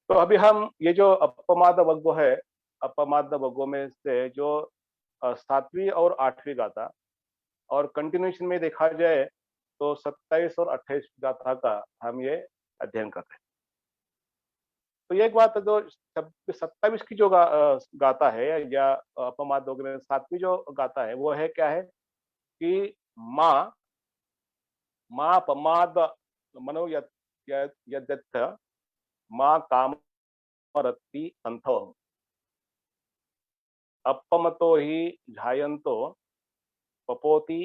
तो अभी हम ये जो अपमाद वग्गो है, अपमाद वग्गो में से जो सातवीं और आठवीं गाथा और कंटिन्यूएशन में देखा जाए तो 27 और 28 गाथा का हम ये अध्ययन कर रहे हैं। तो ये एक बात है, जो 27 की जो गाथा है या अपमाद वग्गो में सातवीं जो गाथा है वो है क्या है कि माँ माँ पमाद मनो यद्यथ माँ कामरति संथो अपमतो ही झायंतो पपोति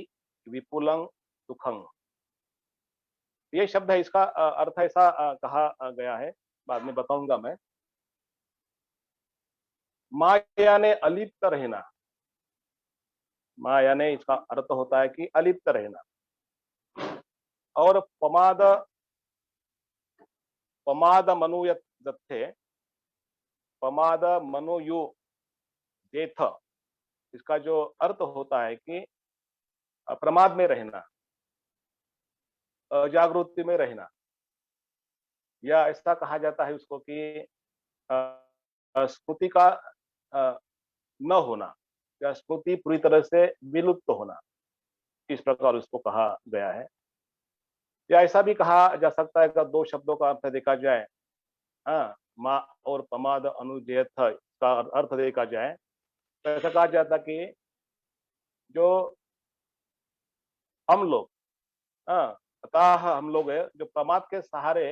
विपुलं सुखं। ये शब्द है, इसका अर्थ ऐसा कहा गया है, बाद में बताऊंगा मैं। माया ने अलिप्त रहना, माया ने इसका अर्थ होता है कि अलिप्त रहना। और पमाद पमाद मनुयत दत्थे पमाद मनुयु देथ, इसका जो अर्थ होता है कि प्रमाद में रहना, जागृति में रहना, या ऐसा कहा जाता है उसको कि स्मृति का न होना या स्मृति पूरी तरह से विलुप्त होना, इस प्रकार उसको कहा गया है। या ऐसा भी कहा जा सकता है कि दो शब्दों का अर्थ देखा जाए, हाँ, माँ और प्रमाद अनुजेथ का अर्थ देखा जाए तो ऐसा कहा जाता कि जो हम लोग, हाँ, अतः हम लोग है जो प्रमाद के सहारे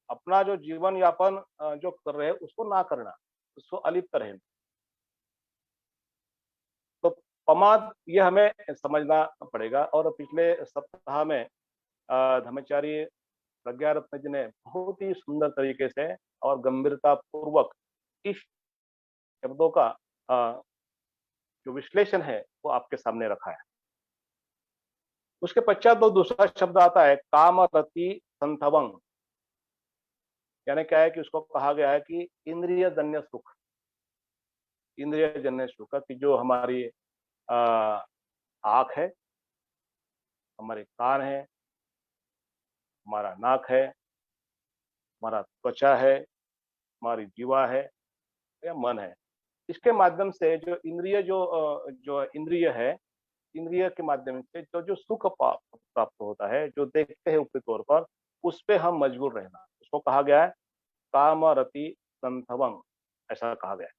अपना जो जीवन यापन जो कर रहे हैं उसको ना करना, उसको अलिप्त रहना। तो प्रमाद ये हमें समझना पड़ेगा। और पिछले सप्ताह में धर्माचार्य प्रज्ञा रत्न जी ने बहुत ही सुंदर तरीके से और गंभीरता पूर्वक इस शब्दों का जो विश्लेषण है वो आपके सामने रखा है। उसके पश्चात तो दूसरा शब्द आता है कामरति संथवंग, यानी क्या है कि उसको कहा गया है कि इंद्रिय जन्य सुख, इंद्रिय जन्य सुख की जो हमारी आंख है, हमारे कान है, हमारा नाक है, हमारा त्वचा है, हमारी जीवा है या मन है, इसके माध्यम से जो इंद्रिय जो इंद्रिय है, इंद्रिय के माध्यम से जो सुख प्राप्त होता है, जो देखते हैं ऊपरी तौर पर, उस पे हम मजबूर रहना, उसको कहा गया है कामरति संथवंग, ऐसा कहा गया है।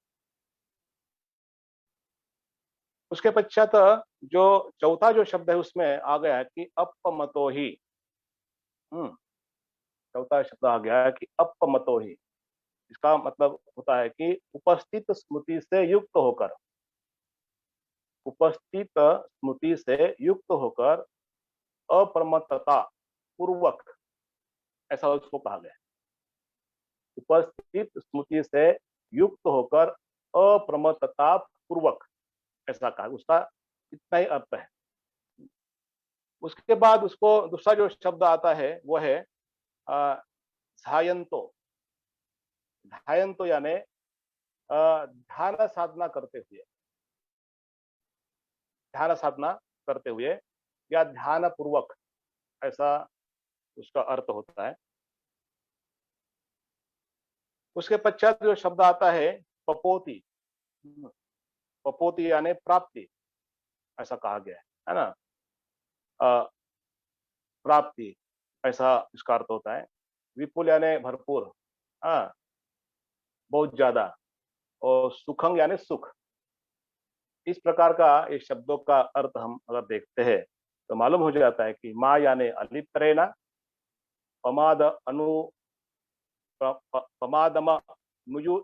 उसके पश्चात जो चौथा जो शब्द है उसमें आ गया है कि अपमतो ही। चौथा शब्द आ गया है कि अपमतो ही, इसका मतलब होता है कि उपस्थित स्मृति से युक्त होकर, उपस्थित स्मृति से युक्त होकर अप्रमत्तता पूर्वक, ऐसा उसको कहा गया है। उपस्थित स्मृति से युक्त होकर अप्रमत्तता पूर्वक, ऐसा कहा, उसका इतना ही अर्थ है। उसके बाद उसको दूसरा जो शब्द आता है वो है ध्यायंतो। ध्यायंतो यानी ध्यान साधना करते हुए, ध्यान साधना करते हुए या ध्यान पूर्वक, ऐसा उसका अर्थ होता है। उसके पश्चात जो शब्द आता है पपोति, पपोति यानी प्राप्ति, ऐसा कहा गया है ना। प्राप्ति, ऐसा इसका अर्थ होता है। विपुल यानी भरपूर, हाँ, बहुत ज्यादा। और सुखंग यानी सुख। इस प्रकार का ये शब्दों का अर्थ हम अगर देखते हैं तो मालूम हो जाता है कि माँ यानी अलिप्त रहना, पमाद अनु पमादम नुयु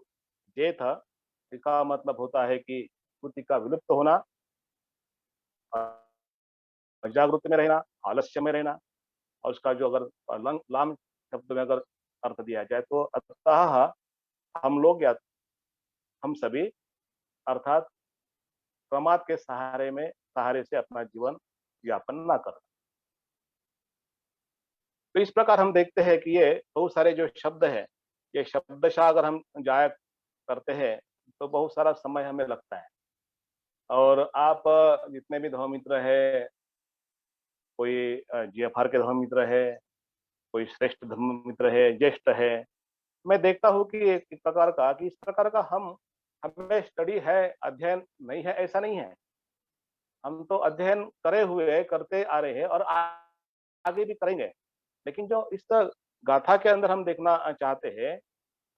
जेथ, इसका मतलब होता है कि स्मृति का विलुप्त होना, जागृति में रहना, आलस्य में रहना। और उसका जो अगर लाम शब्द में अगर अर्थ दिया जाए तो अतः हम लोग या हम सभी, अर्थात प्रमाद के सहारे से अपना जीवन यापन ना कर। तो इस प्रकार हम देखते हैं कि ये बहुत सारे जो शब्द है, ये शब्दशाह अगर हम जाया करते हैं तो बहुत सारा समय हमें लगता है। और आप जितने भी धर्ममित्र है, कोई जीएफआर के धर्ममित्र है, कोई श्रेष्ठ धर्ममित्र है, ज्येष्ठ है, मैं देखता हूँ कि एक प्रकार का कि इस प्रकार का हम हमें स्टडी है, अध्ययन नहीं है, ऐसा नहीं है। हम तो अध्ययन करे हुए करते आ रहे हैं और आगे भी करेंगे। लेकिन जो इस गाथा के अंदर हम देखना चाहते हैं,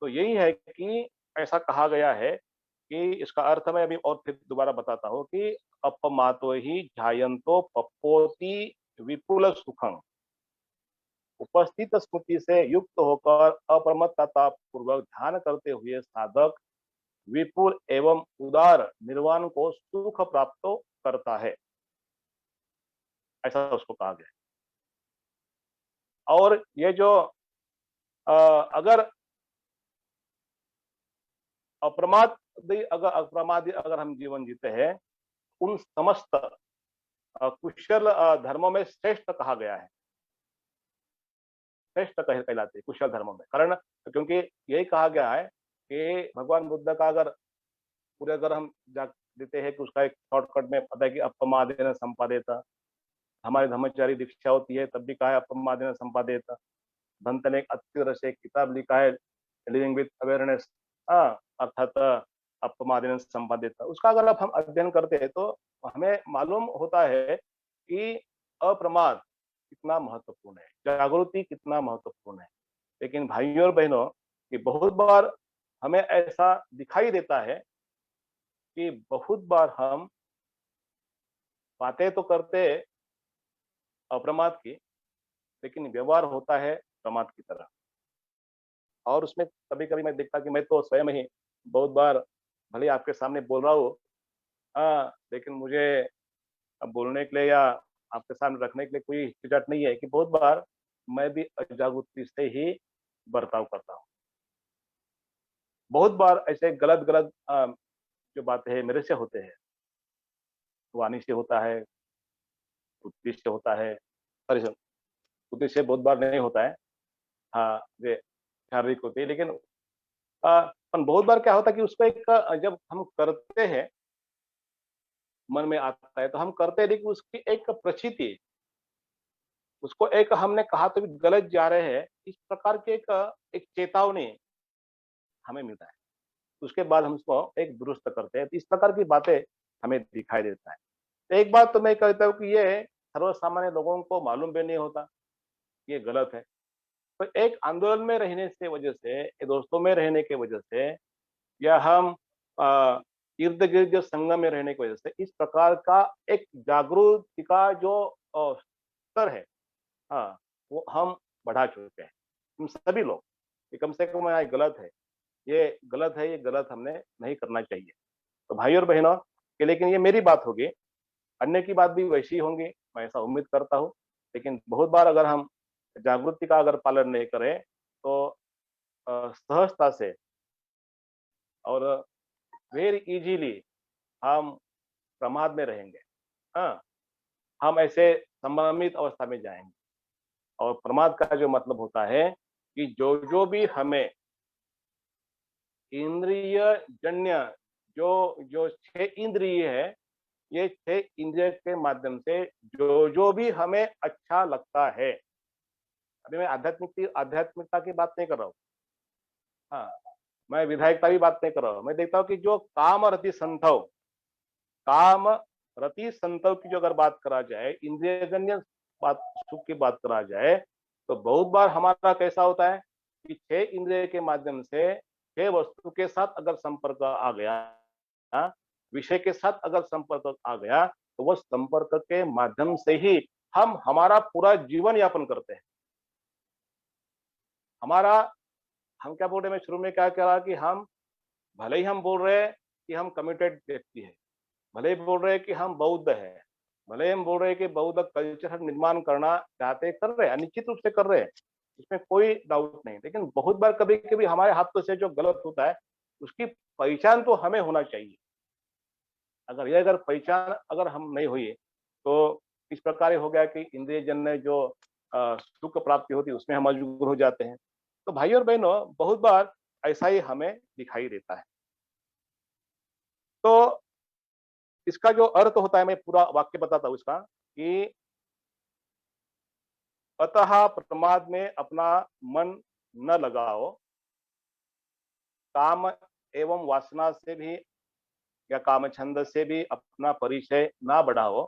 तो यही है कि ऐसा कहा गया है कि इसका अर्थ मैं अभी और फिर दोबारा बताता हूँ कि अपमातो ही ध्यायन्तो पप्पोति विपुल सुखं। उपस्थित स्मृति से युक्त होकर अप्रमत्तता पूर्वक ध्यान करते हुए साधक विपुल एवं उदार निर्वाण को सुख प्राप्त करता है, ऐसा उसको कहा गया है। और ये जो अगर अप्रमादी अगर हम जीवन जीते हैं, उन समस्त कुशल धर्मों में श्रेष्ठ कहा गया है, श्रेष्ठ कहलाते हैं कुशल धर्मों में। कारण क्योंकि यही कहा गया है कि भगवान बुद्ध का अगर पूरे अगर हम जा देते हैं कि उसका एक शॉर्टकट में पता है कि अपमादेन संपादित, हमारी धर्मचारी दीक्षा होती है तब भी कहा है अपमादेन संपादित। भंत ने एक अति रस एक किताब लिखा है लिविंग विथ अवेयरनेस, अर्थात अपमादेन संपादित। उसका अगर अब हम अध्ययन करते हैं तो हमें मालूम होता है कि अप्रमाद कितना महत्वपूर्ण है, जागृति कितना महत्वपूर्ण है। लेकिन भाइयों और बहनों, कि बहुत बार हमें ऐसा दिखाई देता है कि बहुत बार हम बातें तो करते अप्रमाद की, लेकिन व्यवहार होता है प्रमाद की तरह। और उसमें कभी कभी मैं देखता कि मैं तो स्वयं ही बहुत बार भले आपके सामने बोल रहा हूँ, लेकिन मुझे अब बोलने के लिए या आपके सामने रखने के लिए कोई हिचकिचाहट नहीं है कि बहुत बार मैं भी अजागरूकता से ही बर्ताव करता हूँ। बहुत बार ऐसे गलत गलत जो बातें हैं मेरे से होते हैं, वाणी से होता है, बुद्धि से होता है, सॉरी सर, बुद्धि से बहुत बार नहीं होता है, हाँ ये शारीरिक होती है। लेकिन पर बहुत बार क्या होता है कि उसको एक जब हम करते हैं, मन में आता है तो हम करते हैं, लेकिन उसकी एक प्रचिति, उसको एक हमने कहा तो भी गलत जा रहे हैं, इस प्रकार के एक चेतावनी हमें मिलता है। उसके बाद हम उसको एक दुरुस्त करते हैं, तो इस प्रकार की बातें हमें दिखाई देता है। तो एक बात तो मैं कहता हूँ कि ये सर्वसामान्य लोगों को मालूम भी नहीं होता, ये गलत है। तो एक आंदोलन में रहने से वजह से, दोस्तों में रहने की वजह से, या हम इर्द गिर्द जो संगम में रहने की वजह से इस प्रकार का एक जागरूकता का जो स्तर है, हाँ, वो हम बढ़ा चुके हैं, हम सभी लोग, कि कम से कम ये गलत है, ये गलत है, ये गलत हमने नहीं करना चाहिए। तो भाई और बहनों, कि लेकिन ये मेरी बात होगी, अन्य की बात भी वैसी होंगी, मैं ऐसा उम्मीद करता हूँ। लेकिन बहुत बार अगर हम जागृति का अगर पालन नहीं करें तो सहजता से और वेरी इजीली हम प्रमाद में रहेंगे। हाँ, हम ऐसे संभ्रमित अवस्था में जाएंगे। और प्रमाद का जो मतलब होता है कि जो जो भी हमें इंद्रिय जन्य जो जो छह इंद्रिय है, ये छह इंद्रिय के माध्यम से जो जो भी हमें अच्छा लगता है, अभी मैं आध्यात्मिकता की बात नहीं कर रहा हूँ, हाँ, मैं विधायकता की बात नहीं कर रहा हूँ। मैं देखता हूँ कि जो काम रति संतव की जो अगर बात करा जाए, इंद्रियजन्य बात, सुख की बात करा जाए, तो बहुत बार हमारा कैसा होता है कि छह इंद्रिय के माध्यम से छह वस्तु के साथ अगर संपर्क आ गया, विषय के साथ अगर संपर्क आ गया, तो वह संपर्क के माध्यम से ही हम हमारा पूरा जीवन यापन करते हैं। हमारा, हम क्या बोल रहे हैं, मैं शुरू में क्या कह रहा कि हम भले ही हम बोल रहे हैं कि हम कमिटेड व्यक्ति है, भले ही बोल रहे हैं कि हम बौद्ध है, भले ही हम बोल रहे हैं कि बौद्ध कल्चर निर्माण करना चाहते, कर रहे हैं, निश्चित रूप से कर रहे हैं, इसमें कोई डाउट नहीं। लेकिन बहुत बार कभी कभी हमारे हाथों से जो गलत होता है, उसकी पहचान तो हमें होना चाहिए। अगर ये अगर पहचान अगर हम नहीं हुई, तो इस प्रकार हो गया कि इंद्रिय जन्य जो सुख प्राप्ति होती है उसमें हम मजबूर हो जाते हैं। तो भाई और बहनों, बहुत बार ऐसा ही हमें दिखाई देता है। तो इसका जो अर्थ होता है, मैं पूरा वाक्य बताता हूँ इसका, कि अतः प्रमाद में अपना मन न लगाओ, काम एवं वासना से भी या काम छंद से भी अपना परिचय ना बढ़ाओ।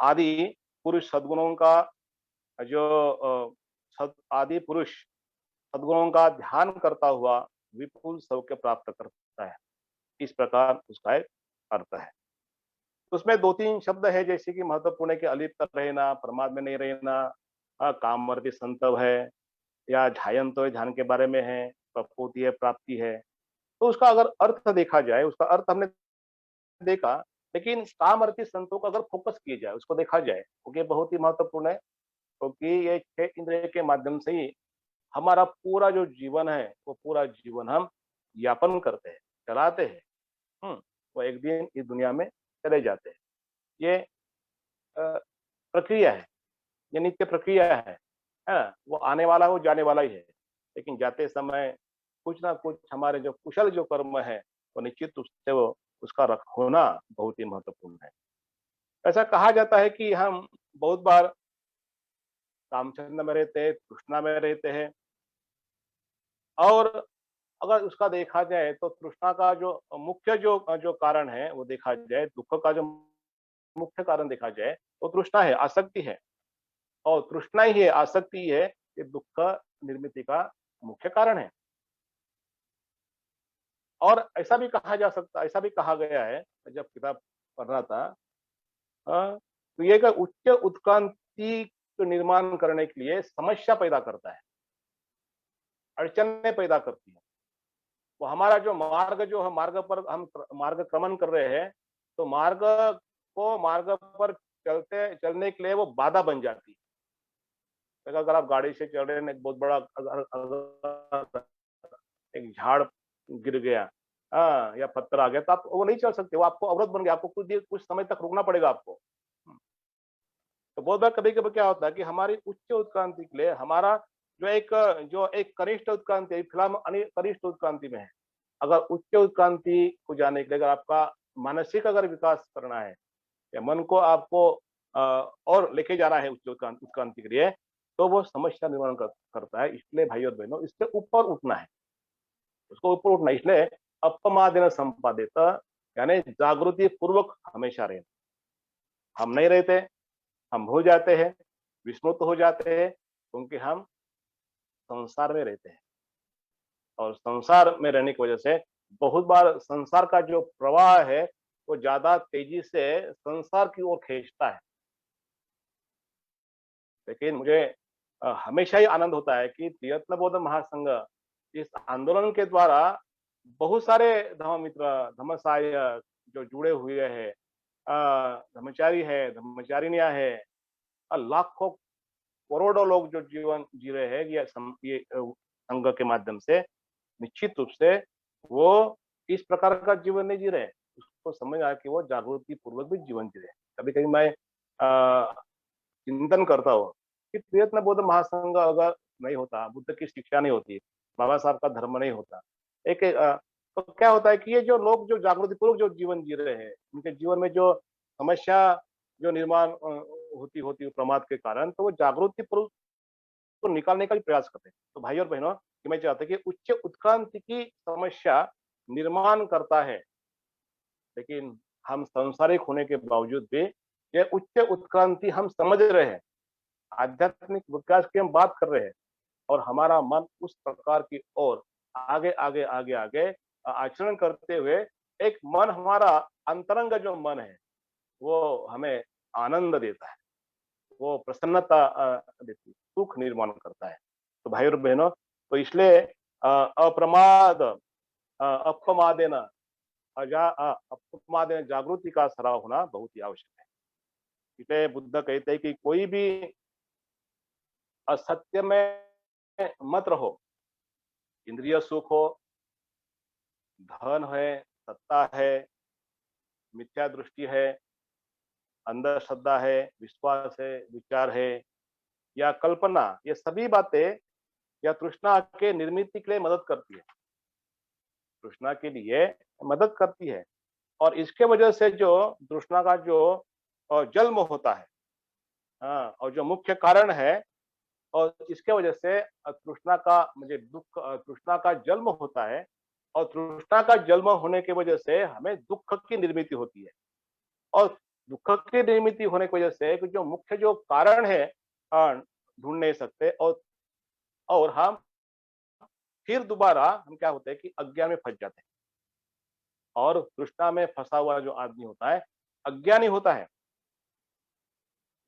आदि पुरुष सद्गुणों का जो आदि पुरुष सद्गुणों का ध्यान करता हुआ विपुल सौख्य प्राप्त करता है। इस प्रकार उसका एक अर्थ है। तो उसमें दो तीन शब्द है जैसे कि महत्वपूर्ण है कि अलिप्त रहना, प्रमाद में नहीं रहना, कामवर्ती संतव है, या ध्यान तो ध्यान के बारे में है, प्रपूति है, प्राप्ति है। तो उसका अगर अर्थ देखा जाए, उसका अर्थ हमने देखा, लेकिन कामर्थी संतों का अगर फोकस किया जाए, उसको देखा जाए, क्योंकि बहुत ही महत्वपूर्ण है, क्योंकि ये 6 इंद्रिय के माध्यम से ही हमारा पूरा जो जीवन है, वो पूरा जीवन हम यापन करते हैं, चलाते हैं। वो एक दिन इस दुनिया में चले जाते हैं। ये प्रक्रिया है, ये नित्य प्रक्रिया है। वो आने वाला है, वो जाने वाला ही है। लेकिन जाते समय कुछ ना कुछ हमारे जो कुशल जो कर्म है, वो निश्चित रूप से वो उसका होना बहुत ही महत्वपूर्ण है। ऐसा कहा जाता है कि हम बहुत बार कामचंद में रहते हैं, तृष्णा में रहते हैं, और अगर उसका देखा जाए तो तृष्णा का जो मुख्य जो जो कारण है वो देखा जाए, दुख का जो मुख्य कारण देखा जाए तो तृष्णा है, आसक्ति है। और तृष्णा ही है, आसक्ति ही है कि दुख निर्मिति का मुख्य कारण है। और ऐसा भी कहा जा सकता, ऐसा भी कहा गया है, जब किताब पढ़ रहा था, तो ये उच्च उत्क्रांति को निर्माण करने के लिए समस्या पैदा करता है, अड़चने पैदा करती है। वो हमारा जो मार्ग जो है, मार्ग पर हम मार्ग क्रमण कर रहे हैं, तो मार्ग पर चलने के लिए वो बाधा बन जाती है। अगर आप गाड़ी से चल रहे हैं, एक बहुत बड़ा अगर एक झाड़ गिर गया, या पत्थर आ गया, तो आप वो नहीं चल सकते, वो आपको अवरोध बन गया, आपको कुछ समय तक रुकना पड़ेगा आपको। तो बहुत बार कभी कभी क्या होता है कि हमारी उच्च उत्क्रांति के लिए हमारा जो एक कनिष्ठ उत्क्रांति, फिलहाल कनिष्ठ उत्क्रांति में है। अगर उच्च उत्क्रांति को जाने के लिए, अगर आपका मानसिक अगर विकास करना है, या मन को आपको और लेके जाना है उच्च उत्क्रांति के लिए, तो वो समस्या निर्माण करता है। इसलिए भाई और बहनों, इससे ऊपर उठना है, उसको ऊपर उठना है। इसलिए अपमादेन संपादित, यानी जागृति पूर्वक हमेशा रहना। हम नहीं रहते, हम भूल जाते हैं, विस्मृत हो जाते हैं, क्योंकि हम संसार में रहते हैं। और संसार में रहने की वजह से बहुत बार संसार का जो प्रवाह है, वो ज्यादा तेजी से संसार की ओर खींचता है। लेकिन मुझे हमेशा ही आनंद होता है कि प्रयत्न बोध महासंघ इस आंदोलन के द्वारा बहुत सारे धम्म मित्र, धम्मसाय जो जुड़े हुए हैं, धर्मचारी है, धर्मचारिणियां है, लाखों करोड़ों लोग जो जीवन जी रहे हैं, ये संघ के माध्यम से, निश्चित रूप से वो इस प्रकार का जीवन नहीं जी रहे। उसको समझ आया कि वो जागृति पूर्वक भी जीवन जी रहे। कभी कभी मैं चिंतन करता हूँ कि प्रयत्न बोध महासंघ अगर नहीं होता, बुद्ध की शिक्षा नहीं होती, बाबा साहब का धर्म नहीं होता, तो क्या होता है कि ये जो लोग जो जागृति पूर्वक जो जीवन जी रहे हैं, उनके जीवन में जो समस्या जो निर्माण होती होती प्रमाद के कारण, तो वो जागृति पूर्वक को निकालने का भी प्रयास करते हैं। तो भाई और बहनों, मैं चाहता हूँ कि उच्च उत्क्रांति की समस्या निर्माण करता है, लेकिन हम सांसारिक होने के बावजूद भी ये उच्च उत्क्रांति हम समझ रहे हैं, आध्यात्मिक विकास की हम बात कर रहे हैं, और हमारा मन उस प्रकार की ओर आगे आगे आगे आगे आचरण करते हुए, एक मन हमारा अंतरंग जो मन है, वो हमें आनंद देता है, वो प्रसन्नता देती है, सुख निर्माण करता है। तो भाई और बहनों, तो इसलिए अप्रमाद अपमादेन अपमादेन जागृति का सराव होना बहुत ही आवश्यक है। इसलिए बुद्ध कहते हैं कि कोई भी असत्य में मत रहो। इंद्रिय सुख हो, धन है, सत्ता है, मिथ्या दृष्टि है, अंधश्रद्धा है, विश्वास है, विचार है, या कल्पना, ये सभी बातें या तृष्णा के निर्मित के लिए मदद करती है, तृष्णा के लिए मदद करती है। और इसके वजह से जो तृष्णा का जो जन्म होता है, और जो मुख्य कारण है, और इसके वजह से तृष्णा का मुझे दुःख तृष्णा का जन्म होता है और तृष्णा का जन्म होने की वजह से हमें दुःख की निर्मिति होती है और दुःख की निर्मिति होने की वजह से कि जो मुख्य जो कारण है ढूँढ नहीं सकते और हम फिर दोबारा हम क्या होते हैं कि अज्ञान में फँस जाते हैं और तृष्णा में फँसा हुआ जो आदमी होता है, अज्ञानी होता है।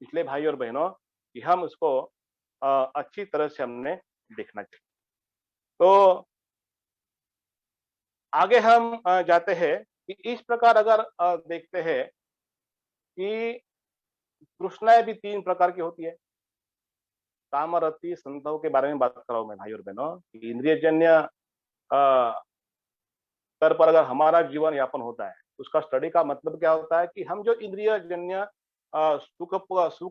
इसलिए भाई और बहनों कि हम उसको अच्छी तरह से हमने देखना चाहिए। तो आगे हम जाते हैं कि इस प्रकार अगर देखते हैं कि तृष्णाएँ भी 3 प्रकार की होती है। कामरति संतों के बारे में बात कर रहा हूँ मैं भाई और बहनों कि इंद्रियजन्य स्तर पर अगर हमारा जीवन यापन होता है, उसका स्टडी का मतलब क्या होता है कि हम जो इंद्रियजन्य सुख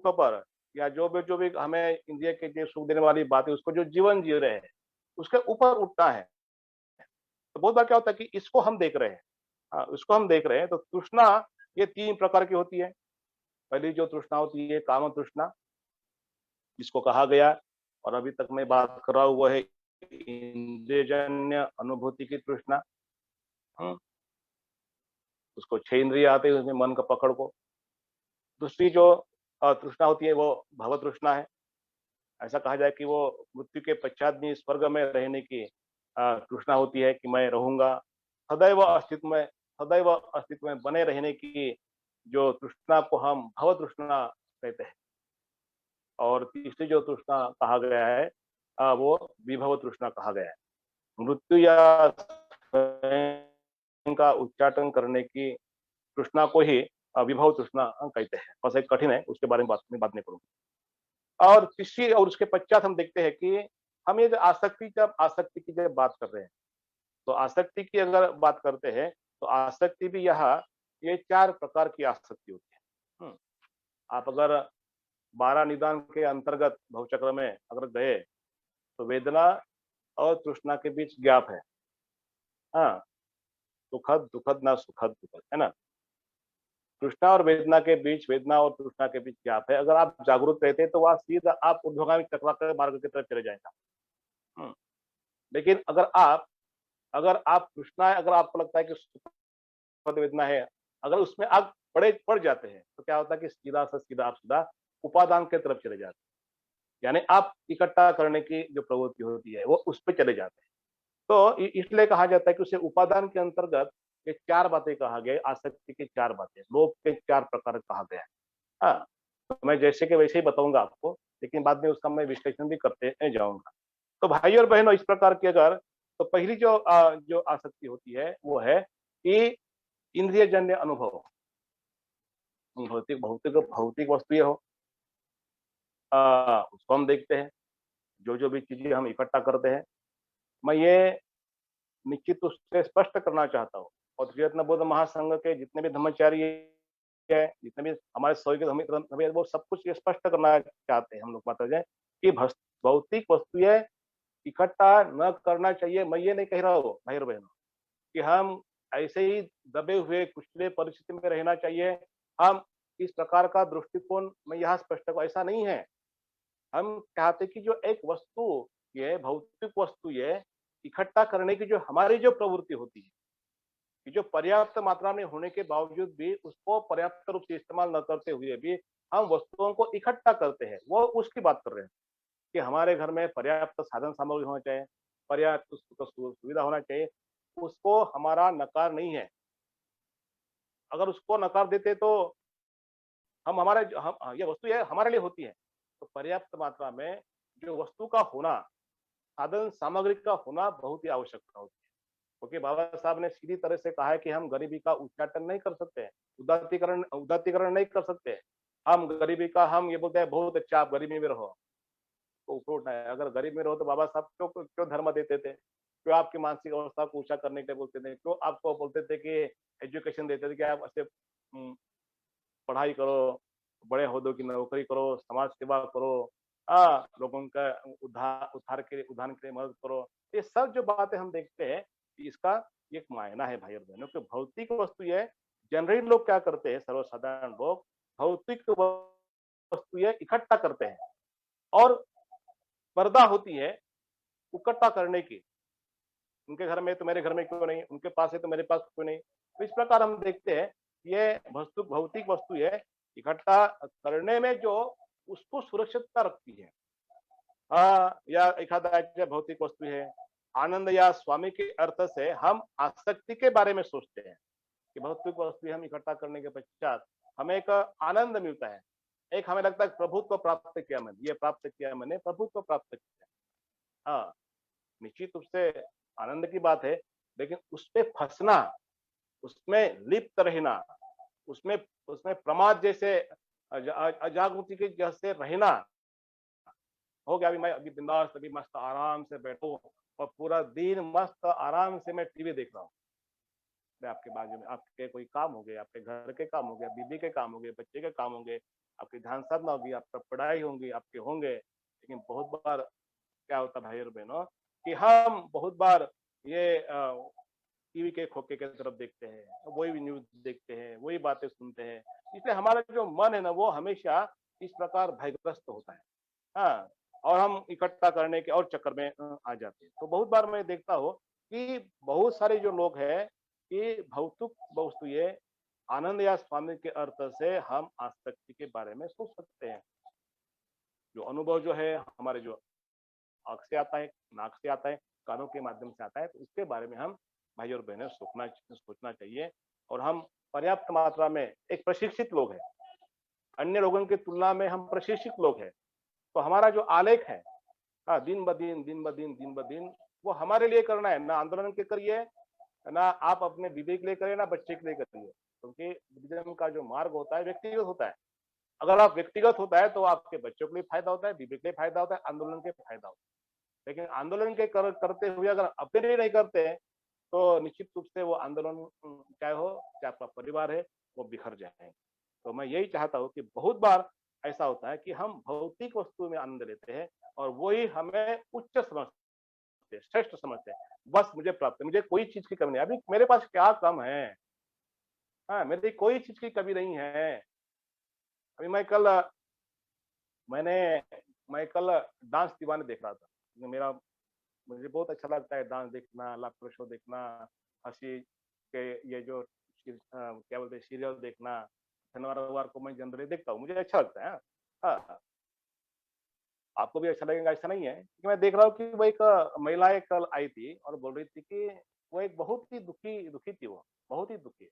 पर या जो भी हमें इंद्रिय के जो सुख देने वाली बात है, उसको जो जीवन जी रहे हैं, उसके ऊपर उठना है। तो बहुत बार क्या होता है कि इसको हम देख रहे हैं, उसको हम देख रहे हैं, तो तृष्णा ये 3 प्रकार की होती है। पहली जो तृष्णा होती है काम तृष्णा, जिसको कहा गया और अभी तक मैं बात कर रहा हूँ वो है इंद्रियजन्य अनुभूति की तृष्णा। हुँ, उसको 6 इंद्रिय आते हैं उसमें मन का पकड़ को। दूसरी जो तृष्णा होती है वो भव तृष्णा है। ऐसा कहा जाए कि वो मृत्यु के पश्चात भी स्वर्ग में रहने की तृष्णा होती है कि मैं रहूँगा। सदैव अस्तित्व में सदैव अस्तित्व में बने रहने की जो तृष्णा को हम भव तृष्णा कहते हैं। और तीसरी जो तृष्णा कहा गया है वो विभव तृष्णा कहा गया है। मृत्यु या स्वयं का उच्चाटन करने की तृष्णा को ही विभव तृष्णा कहते हैं। बस एक कठिन है, उसके बारे में बात नहीं करूँगा। और तीसरी और उसके पश्चात हम देखते हैं कि हम ये जो आसक्ति की जब बात कर रहे हैं, तो आसक्ति की अगर बात करते हैं, तो आसक्ति भी यहाँ ये 4 प्रकार की आसक्ति होती है। हुँ, आप अगर 12 निदान के अंतर्गत भवचक्र में अगर गए, तो वेदना और तृष्णा के बीच गैप है। हाँ, सुखद, दुखद ना सुखद, दुखद, है ना? तृष्णा और वेदना के बीच वेदना और तृष्णा के बीच गैप है। अगर आप जागरूक रहते हैं, तो वहाँ सीधा आप ऊर्ध्वगामी चक्राकार मार्ग की तरफ चले जाएगा। हुँ, लेकिन अगर आप तृष्णा अगर आपको लगता है कि सुखद वेदना है, अगर उसमें आप पड़ जाते हैं, तो क्या होता है कि सीधा से सीधा आप सीधा उपादान की तरफ चले जाते हैं। यानी आप इकट्ठा करने की जो प्रवृत्ति होती है, वो उस पे चले जाते हैं। तो इसलिए कहा जाता है कि उसे उपादान के अंतर्गत ये 4 बातें कहा गया है, आसक्ति की 4 बातें, लोभ के 4 प्रकार कहा गया है। हाँ, तो मैं जैसे के वैसे ही बताऊँगा आपको, लेकिन बाद में उसका मैं विश्लेषण भी करते जाऊँगा। तो भाई और बहनों इस प्रकार की अगर तो पहली जो आसक्ति होती है, वो है कि इंद्रियजन्य अनुभव, भौतिक भौतिक भौतिक वस्तुएँ हो उसको हम देखते हैं, जो भी चीज़ें हम इकट्ठा करते हैं। मैं ये निश्चित रूप से स्पष्ट करना चाहता हूँ और श्री रत्न बौद्ध महासंघ के जितने भी धर्माचार्य हैं, जितने भी हमारे सौ के धर्म वो सब कुछ ये स्पष्ट करना चाहते हैं हम लोग माताजी कि भौतिक वस्तुएँ इकट्ठा न करना चाहिए। मैं ये नहीं कह रहा हूँ भाई और बहनों कि हम ऐसे ही दबे हुए कुचले परिस्थिति में रहना चाहिए। हम इस प्रकार का दृष्टिकोण मैं यहाँ स्पष्ट करूँ ऐसा नहीं है। हम चाहते कि जो एक वस्तु ये भौतिक वस्तु ये इकट्ठा करने की जो हमारी जो प्रवृत्ति होती है, कि जो पर्याप्त मात्रा में होने के बावजूद भी उसको पर्याप्त रूप से इस्तेमाल न करते हुए भी हम वस्तुओं को इकट्ठा करते हैं, वो उसकी बात कर रहे हैं कि हमारे घर में पर्याप्त साधन सामग्री होना चाहिए, पर्याप्त सुविधा होना चाहिए, उसको हमारा नकार नहीं है। अगर उसको नकार देते तो हम हमारे हम ये वस्तु ये हमारे लिए होती है। तो पर्याप्त मात्रा में जो वस्तु का होना, साधन सामग्री का होना बहुत ही आवश्यकता होती है। क्योंकि बाबा साहब ने सीधी तरह से कहा है कि हम गरीबी का उच्चाटन नहीं कर सकते, उदात्तीकरण नहीं कर सकते। हम गरीबी का हम ये बोलते हैं बहुत अच्छा आप गरीबी में रहो, तो ऊपर उठना है। अगर गरीब में रहो तो बाबा साहब क्यों क्यों धर्म देते थे? क्यों आपकी मानसिक अवस्था को ऊँचा करने के लिए बोलते थे? क्यों आपको बोलते थे कि एजुकेशन देते थे कि आप ऐसे पढ़ाई करो, बड़े ओहदों की नौकरी करो, समाज सेवा करो, लोगों का उद्धार के लिए मदद करो। ये सब जो बातें हम देखते हैं, इसका एक मायना है भाई और बहनों कि भौतिक वस्तु ये जनरली लोग क्या करते हैं, सर्वसाधारण लोग भौतिक वस्तुएँ इकट्ठा करते हैं और स्पर्धा होती है इकट्ठा करने की, उनके घर में तो मेरे घर में क्यों नहीं, उनके पास है तो मेरे पास क्यों नहीं। तो इस प्रकार हम देखते हैं ये वस्तु भौतिक वस्तु है, इकट्ठा करने में जो उसको सुरक्षितता रखती है। या एखादा ऐसा भौतिक वस्तु है, आनंद या स्वामी के अर्थ से हम आसक्ति के बारे में सोचते हैं कि भौतिक वस्तु हम इकट्ठा करने के पश्चात हमें एक आनंद मिलता है। एक हमें लगता है प्रभुत्व प्राप्त किया मैंने, ये प्राप्त किया मैंने, प्रभुत्व प्राप्त किया। हाँ, निश्चित रूप से आनंद की बात है, लेकिन उसपे फँसना, उसमें लिप्त रहना, उसमें उसमें प्रमाद जैसे अजागृति के जैसे रहना, हो गया अभी मैं अभी बिंदास अभी मस्त आराम से बैठूँ और पूरा दिन मस्त आराम से मैं टीवी देख रहा हूँ। मैं आपके बाजू में आपके कोई काम हो गए, आपके घर के काम हो गए, बीवी के काम हो गए, बच्चे के काम होंगे, आपकी ध्यान साधना होगी, आपका पढ़ाई होंगी, आपके होंगे। लेकिन बहुत बार क्या होता है भाई और बहनों कि हम बहुत बार ये टीवी के खोखे की तरफ देखते हैं, वही न्यूज़ देखते हैं, वही बातें सुनते हैं। इसलिए हमारा जो मन है ना वो हमेशा इस प्रकार भयग्रस्त होता है। हाँ, और हम इकट्ठा करने के और चक्कर में आ जाते हैं। तो बहुत बार मैं देखता हूँ कि बहुत सारे जो लोग हैं कि भौतिक वस्तु ये आनंद या स्वामी के अर्थ से हम आसक्ति के बारे में सोच सकते हैं। जो अनुभव जो है हमारे जो आँख से आता है, नाक से आता है, कानों के माध्यम से आता है, तो उसके बारे में हम भाई और बहनें सोचना चाहिए और हम पर्याप्त मात्रा में एक प्रशिक्षित लोग हैं। अन्य लोगों की तुलना में हम प्रशिक्षित लोग हैं। तो हमारा जो आलेख है दिन-ब-दिन, दिन-ब-दिन, दिन-ब-दिन वो हमारे लिए करना है, ना आंदोलन के करिए, ना आप अपने बीवी के लिए करिए, ना बच्चे के लिए करिए। क्योंकि बुद्धिज़्म का जो मार्ग होता है व्यक्तिगत होता है। अगर आप व्यक्तिगत होता है तो आपके बच्चों के लिए फायदा होता है, बीवी के लिए फायदा होता है, आंदोलन के फायदा होता है। लेकिन आंदोलन के करते हुए अगर अपने लिए नहीं करते हैं, तो निश्चित रूप से वो आंदोलन चाहे हो, चाहे आपका परिवार है, वो बिखर जाएँगे। तो मैं यही चाहता हूँ कि बहुत बार ऐसा होता है कि हम भौतिक वस्तु में आनंद लेते हैं और वही हमें उच्च समझते हैं, श्रेष्ठ समझते हैं। बस मुझे प्राप्त है, मुझे कोई चीज़ की कमी नहीं है। अभी मेरे पास क्या कम है? हाँ, मेरी कोई चीज़ की कमी नहीं है। अभी मैंने मैं कल डांस दीवाने देख रहा था। मेरा मुझे बहुत अच्छा लगता है डांस देखना, लाफ्टर शो देखना, हँसी के ये जो क्या बोलते हैं सीरियल देखना, शनिवार-रविवार को मैं जनरली देखता हूँ, मुझे अच्छा लगता है। हाँ, आपको भी अच्छा लगेगा ऐसा नहीं है। क्योंकि मैं देख रहा हूँ कि वो एक महिलाएँ कल आई थी और बोल रही थी कि वो एक बहुत ही दुखी दुखी थी वो, बहुत ही दुखी।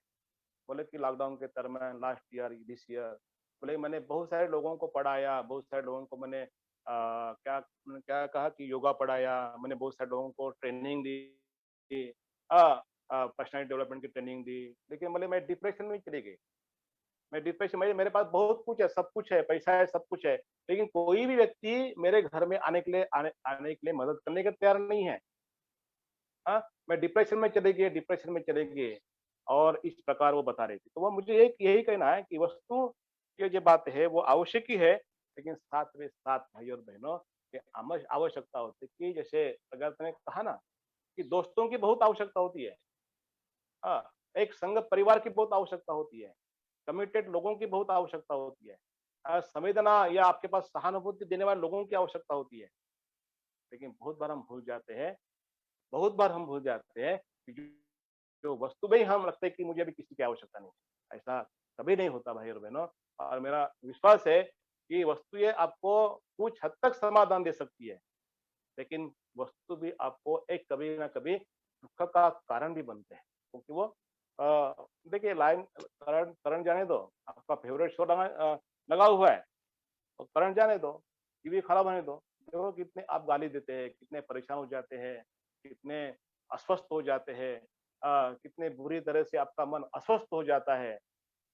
बोले कि लॉकडाउन के दरमियान लास्ट ईयर, दिस ईयर बोले मैंने बहुत सारे लोगों को पढ़ाया, बहुत सारे लोगों को मैंने क्या क्या कहा कि योगा पढ़ाया, मैंने बहुत सारे लोगों को ट्रेनिंग दी पर्सनैलिटी डेवलपमेंट की ट्रेनिंग दी। लेकिन बोले मैं डिप्रेशन में चली गई। मैं डिप्रेशन में मेरे पास बहुत कुछ है, सब कुछ है, पैसा है, सब कुछ है, लेकिन कोई भी व्यक्ति मेरे घर में आने के लिए मदद करने को तैयार नहीं है। हाँ, मैं डिप्रेशन में चले गए और इस प्रकार वो बता रही थी। तो वो मुझे एक यही कहना है कि वस्तु की जो बात है वो आवश्यक ही है, लेकिन साथ में साथ भाई और बहनों ये आवश्यकता होती है कि जैसे अगर मैंने कहा ना कि दोस्तों की बहुत आवश्यकता होती है। हाँ, एक संगत परिवार की बहुत आवश्यकता होती है, कमिटेड लोगों की बहुत आवश्यकता होती है। संवेदना या आपके पास सहानुभूति देने वाले लोगों की आवश्यकता होती है। लेकिन बहुत बार हम भूल जाते हैं कि जो वस्तु में ही हम लगता है कि मुझे अभी किसी की आवश्यकता नहीं है। ऐसा कभी नहीं होता भाई और बहनों और मेरा विश्वास है कि वस्तुएँ आपको कुछ हद तक समाधान दे सकती है, लेकिन वस्तु भी आपको एक कभी ना कभी दुःख का कारण भी बनते हैं। क्योंकि वो देखिए लाइन करंट जाने दो, आपका फ़ेवरेट शो लगा हुआ है, तो करंट जाने दो, टीवी खराब होने दो। देखो कितने आप गाली देते हैं, कितने परेशान हो जाते हैं, कितने अस्वस्थ हो जाते हैं कितने बुरी तरह से आपका मन अस्वस्थ हो जाता है।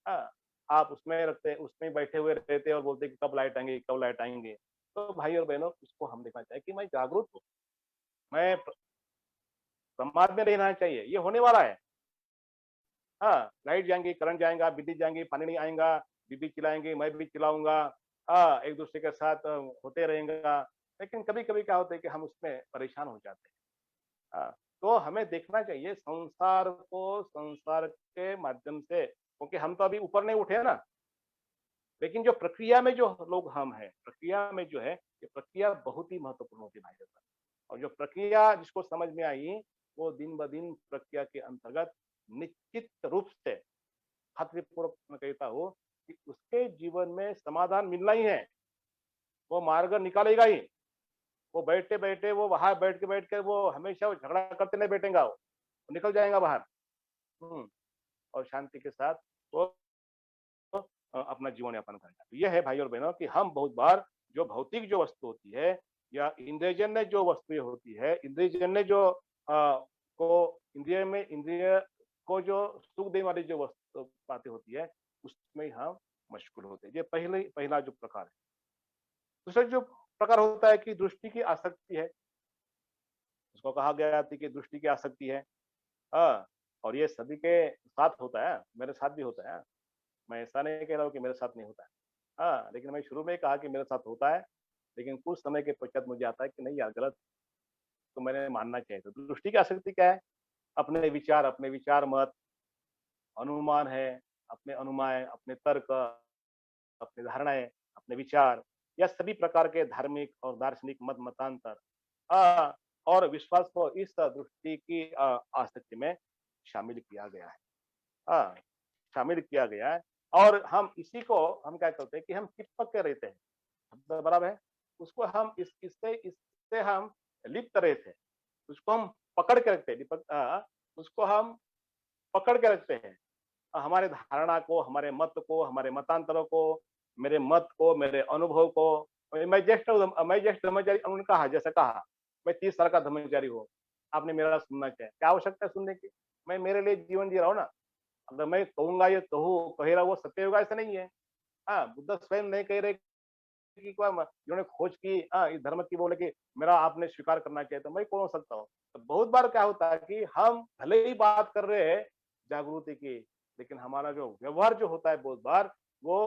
हाँ, आप उसमें बैठे हुए रहते हैं और बोलते हैं कि कब लाइट आएँगे, कब लाइट आएँगे। तो भाई और बहनों इसको हम देखना चाहिए कि मैं जागरूक हूँ, मैं प्रमाद में रहना चाहिए, ये होने वाला है। हाँ, लाइट जाएँगी, करंट जाएगा, बिजली जाएँगी, पानी नहीं आएगा, बीबी चिल्लाएँगी, मैं भी चिल्लाऊँगा। एक-दूसरे के साथ होते रहेगा। लेकिन कभी-कभी क्या होता है कि हम उसमें परेशान हो जाते हैं। तो हमें देखना चाहिए संसार को संसार के माध्यम से क्योंकि हम तो अभी ऊपर नहीं उठे हैं ना, लेकिन जो प्रक्रिया में जो लोग हम हैं, प्रक्रिया में जो है, ये प्रक्रिया बहुत ही महत्वपूर्ण होती है भाई साहब। और जो प्रक्रिया जिसको समझ में आई, वो दिन-ब-दिन प्रक्रिया के अंतर्गत निश्चित रूप से खातिरपूर्वक मैं कहता हूँ कि उसके जीवन में समाधान मिलना ही है, वो मार्ग निकालेगा ही। वो बैठे-बैठे वो वहाँ बैठ के वो हमेशा वो झगड़ा करते नहीं बैठेगा वो निकल जाएगा बाहर। हुँ, और शांति के साथ वो अपना जीवन यापन करेगा। तो ये है भाई और बहनों कि हम बहुत बार जो भौतिक जो वस्तु होती है या इंद्रियजन्य जो वस्तुएँ होती है, इंद्रियजन्य जो इंद्रिय को जो सुख देने वाली जो वस्तु बातें होती है, उसमें हम मशगूल होते हैं। ये पहला जो प्रकार है। दूसरा जो प्रकार होता है कि दृष्टि की आसक्ति है, उसको कहा गया है कि दृष्टि की आसक्ति है। हाँ, और ये सभी के साथ होता है, मेरे साथ भी होता है। मैं ऐसा नहीं कह रहा हूँ कि मेरे साथ नहीं होता है। हाँ, लेकिन मैं शुरू में ही कहा कि मेरे साथ होता है, लेकिन कुछ समय के पश्चात मुझे आता है कि नहीं यार गलत, तो मैंने मानना चाहिए। तो दृष्टि की आसक्ति क्या है? अपने विचार मत, अनुमान है, अपने अनुमान, अपने तर्क, अपनी धारणाएँ, अपने विचार या सभी प्रकार के धार्मिक और दार्शनिक मतांतर और विश्वास को इस दृष्टि की आसक्ति में शामिल किया गया है। हाँ, शामिल किया गया है और हम इसी को हम क्या करते हैं कि हम चिपक के रहते हैं। शब्द बराबर है? उसको हम इससे हम लिप्त रहते हैं। उसको हम पकड़ के रखते हैं। उसको हम पकड़ के रखते हैं। हमारे धारणा को, हमारे मत को, हमारे मतांतरों को, मेरे मत को, मेरे अनुभव को मैं ज्येष्ठ ब्रह्मचारी उन्होंने कहा जैसे कहा, मैं 30 साल का ब्रह्मचारी हूँ, आपने मेरा सुनना चाहिए। क्या आवश्यकता है सुनने की? मैं मेरे लिए जीवन जी रहा हूँ ना। अगर मैं कहूँगा ये कह रहा वो सत्य होगा ऐसा नहीं है। हाँ, बुद्ध स्वयं नहीं कह रहे कि क्या जिन्होंने खोज की इस धर्म की बोले कि मेरा आपने स्वीकार करना चाहिए तो मैं कौन हो सकता हूँ। तो बहुत बार क्या होता है कि हम भले ही बात कर रहे हैं जागृति की, लेकिन हमारा जो व्यवहार जो होता है बहुत बार वो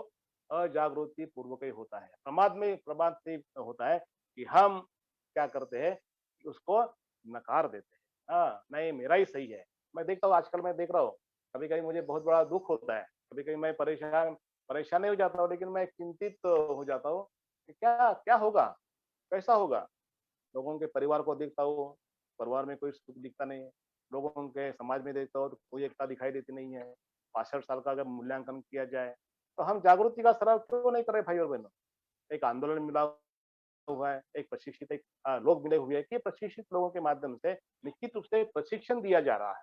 अजागृति पूर्वक ही होता है। प्रमाद से होता है कि हम क्या करते हैं कि उसको नकार देते हैं। नहीं मेरा ही सही है। मैं देखता हूँ आजकल मैं देख रहा हूँ, कभी-कभी मुझे बहुत बड़ा दुःख होता है। कभी-कभी मैं परेशान नहीं हो जाता हूँ लेकिन मैं चिंतित हो जाता हूँ कि क्या क्या होगा? कैसा होगा? लोगों के परिवार को देखता हूँ, परिवार में कोई सुख दिखता नहीं है। लोगों के समाज में देखता हूँ तो कोई एकता दिखाई देती नहीं है। 65 साल का अगर मूल्यांकन किया जाए, तो हम जागृति का सराव क्यों नहीं कर रहे भाई और बहनों? एक आंदोलन मिला हुआ है, एक प्रशिक्षित लोग मिले हुए हैं कि प्रशिक्षित लोगों के माध्यम से निश्चित रूप से प्रशिक्षण दिया जा रहा है।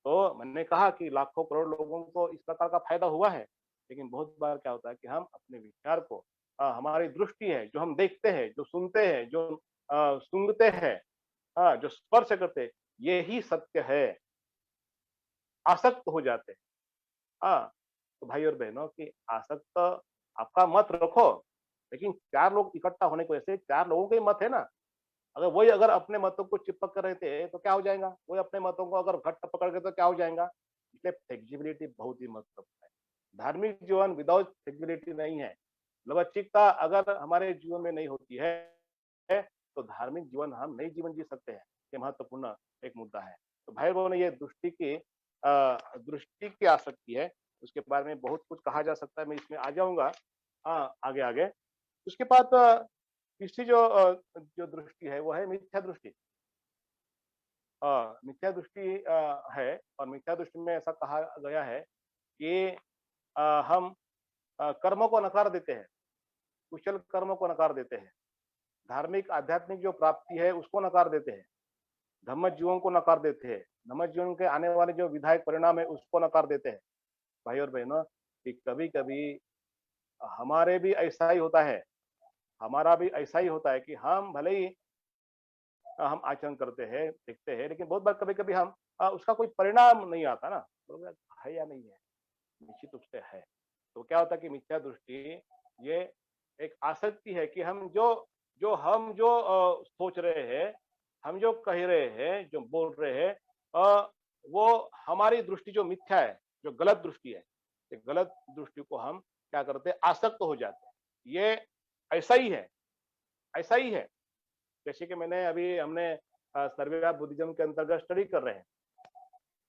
तो मैंने कहा कि लाखों करोड़ लोगों को इस प्रकार का फायदा हुआ है, लेकिन बहुत बार क्या होता है कि हम अपने विचार को हमारी दृष्टि है, जो हम देखते हैं, जो सुनते हैं, जो सूंघते हैं, जो स्पर्श करते हैं, ये ही सत्य है, आसक्त हो जाते हैं। हाँ, तो भाई और बहनों की आसक्त आपका मत रखो, लेकिन 4 लोग इकट्ठा होने की वजह से 4 लोगों के ही मत है ना। अगर अपने मतों को चिपक कर रहते हैं तो क्या हो जाएगा? वही अपने मतों को अगर घट्ट पकड़ के तो क्या हो जाएगा? इसलिए फ्लेक्सिबिलिटी बहुत ही महत्वपूर्ण है। धार्मिक जीवन विदाउट फ्लेक्सिबिलिटी नहीं है। लवचिकता अगर हमारे जीवन में नहीं होती है तो धार्मिक जीवन हम नहीं जीवन जी सकते हैं। ये महत्वपूर्ण एक मुद्दा है। तो भाई बहनों ये दृष्टि की आसक्ति है। उसके बारे में बहुत कुछ कहा जा सकता है, मैं इसमें आ जाऊँगा आगे। उसके बाद तीसरी जो दृष्टि है वो है मिथ्या दृष्टि। मिथ्या दृष्टि है और मिथ्या दृष्टि में ऐसा कहा गया है कि हम कर्मों को नकार देते हैं, कुशल कर्मों को नकार देते हैं, धार्मिक आध्यात्मिक जो प्राप्ति है उसको नकार देते हैं, धम्म जीवन को नकार देते हैं, धम्म जीवन के आने वाले जो विधायक परिणाम है उसको नकार देते हैं। भाई और बहनों कि कभी-कभी हमारे भी ऐसा ही होता है, हमारा भी ऐसा ही होता है कि हम भले ही हम आचरण करते हैं, देखते हैं, लेकिन बहुत बार कभी-कभी हम उसका कोई परिणाम नहीं आता ना, तो है या नहीं है? निश्चित रूप से है। तो क्या होता है कि मिथ्या दृष्टि ये एक आसक्ति है कि हम जो सोच रहे हैं, हम जो कह रहे हैं, जो बोल रहे हैं वो हमारी दृष्टि जो मिथ्या है, जो गलत दृष्टि है, ये गलत दृष्टि को हम क्या करते हैं, आसक्त हो जाते हैं। ये ऐसा ही है, ऐसा ही है। जैसे कि हमने सर्वे ऑफ बुद्धिज्म के अंतर्गत स्टडी कर रहे हैं।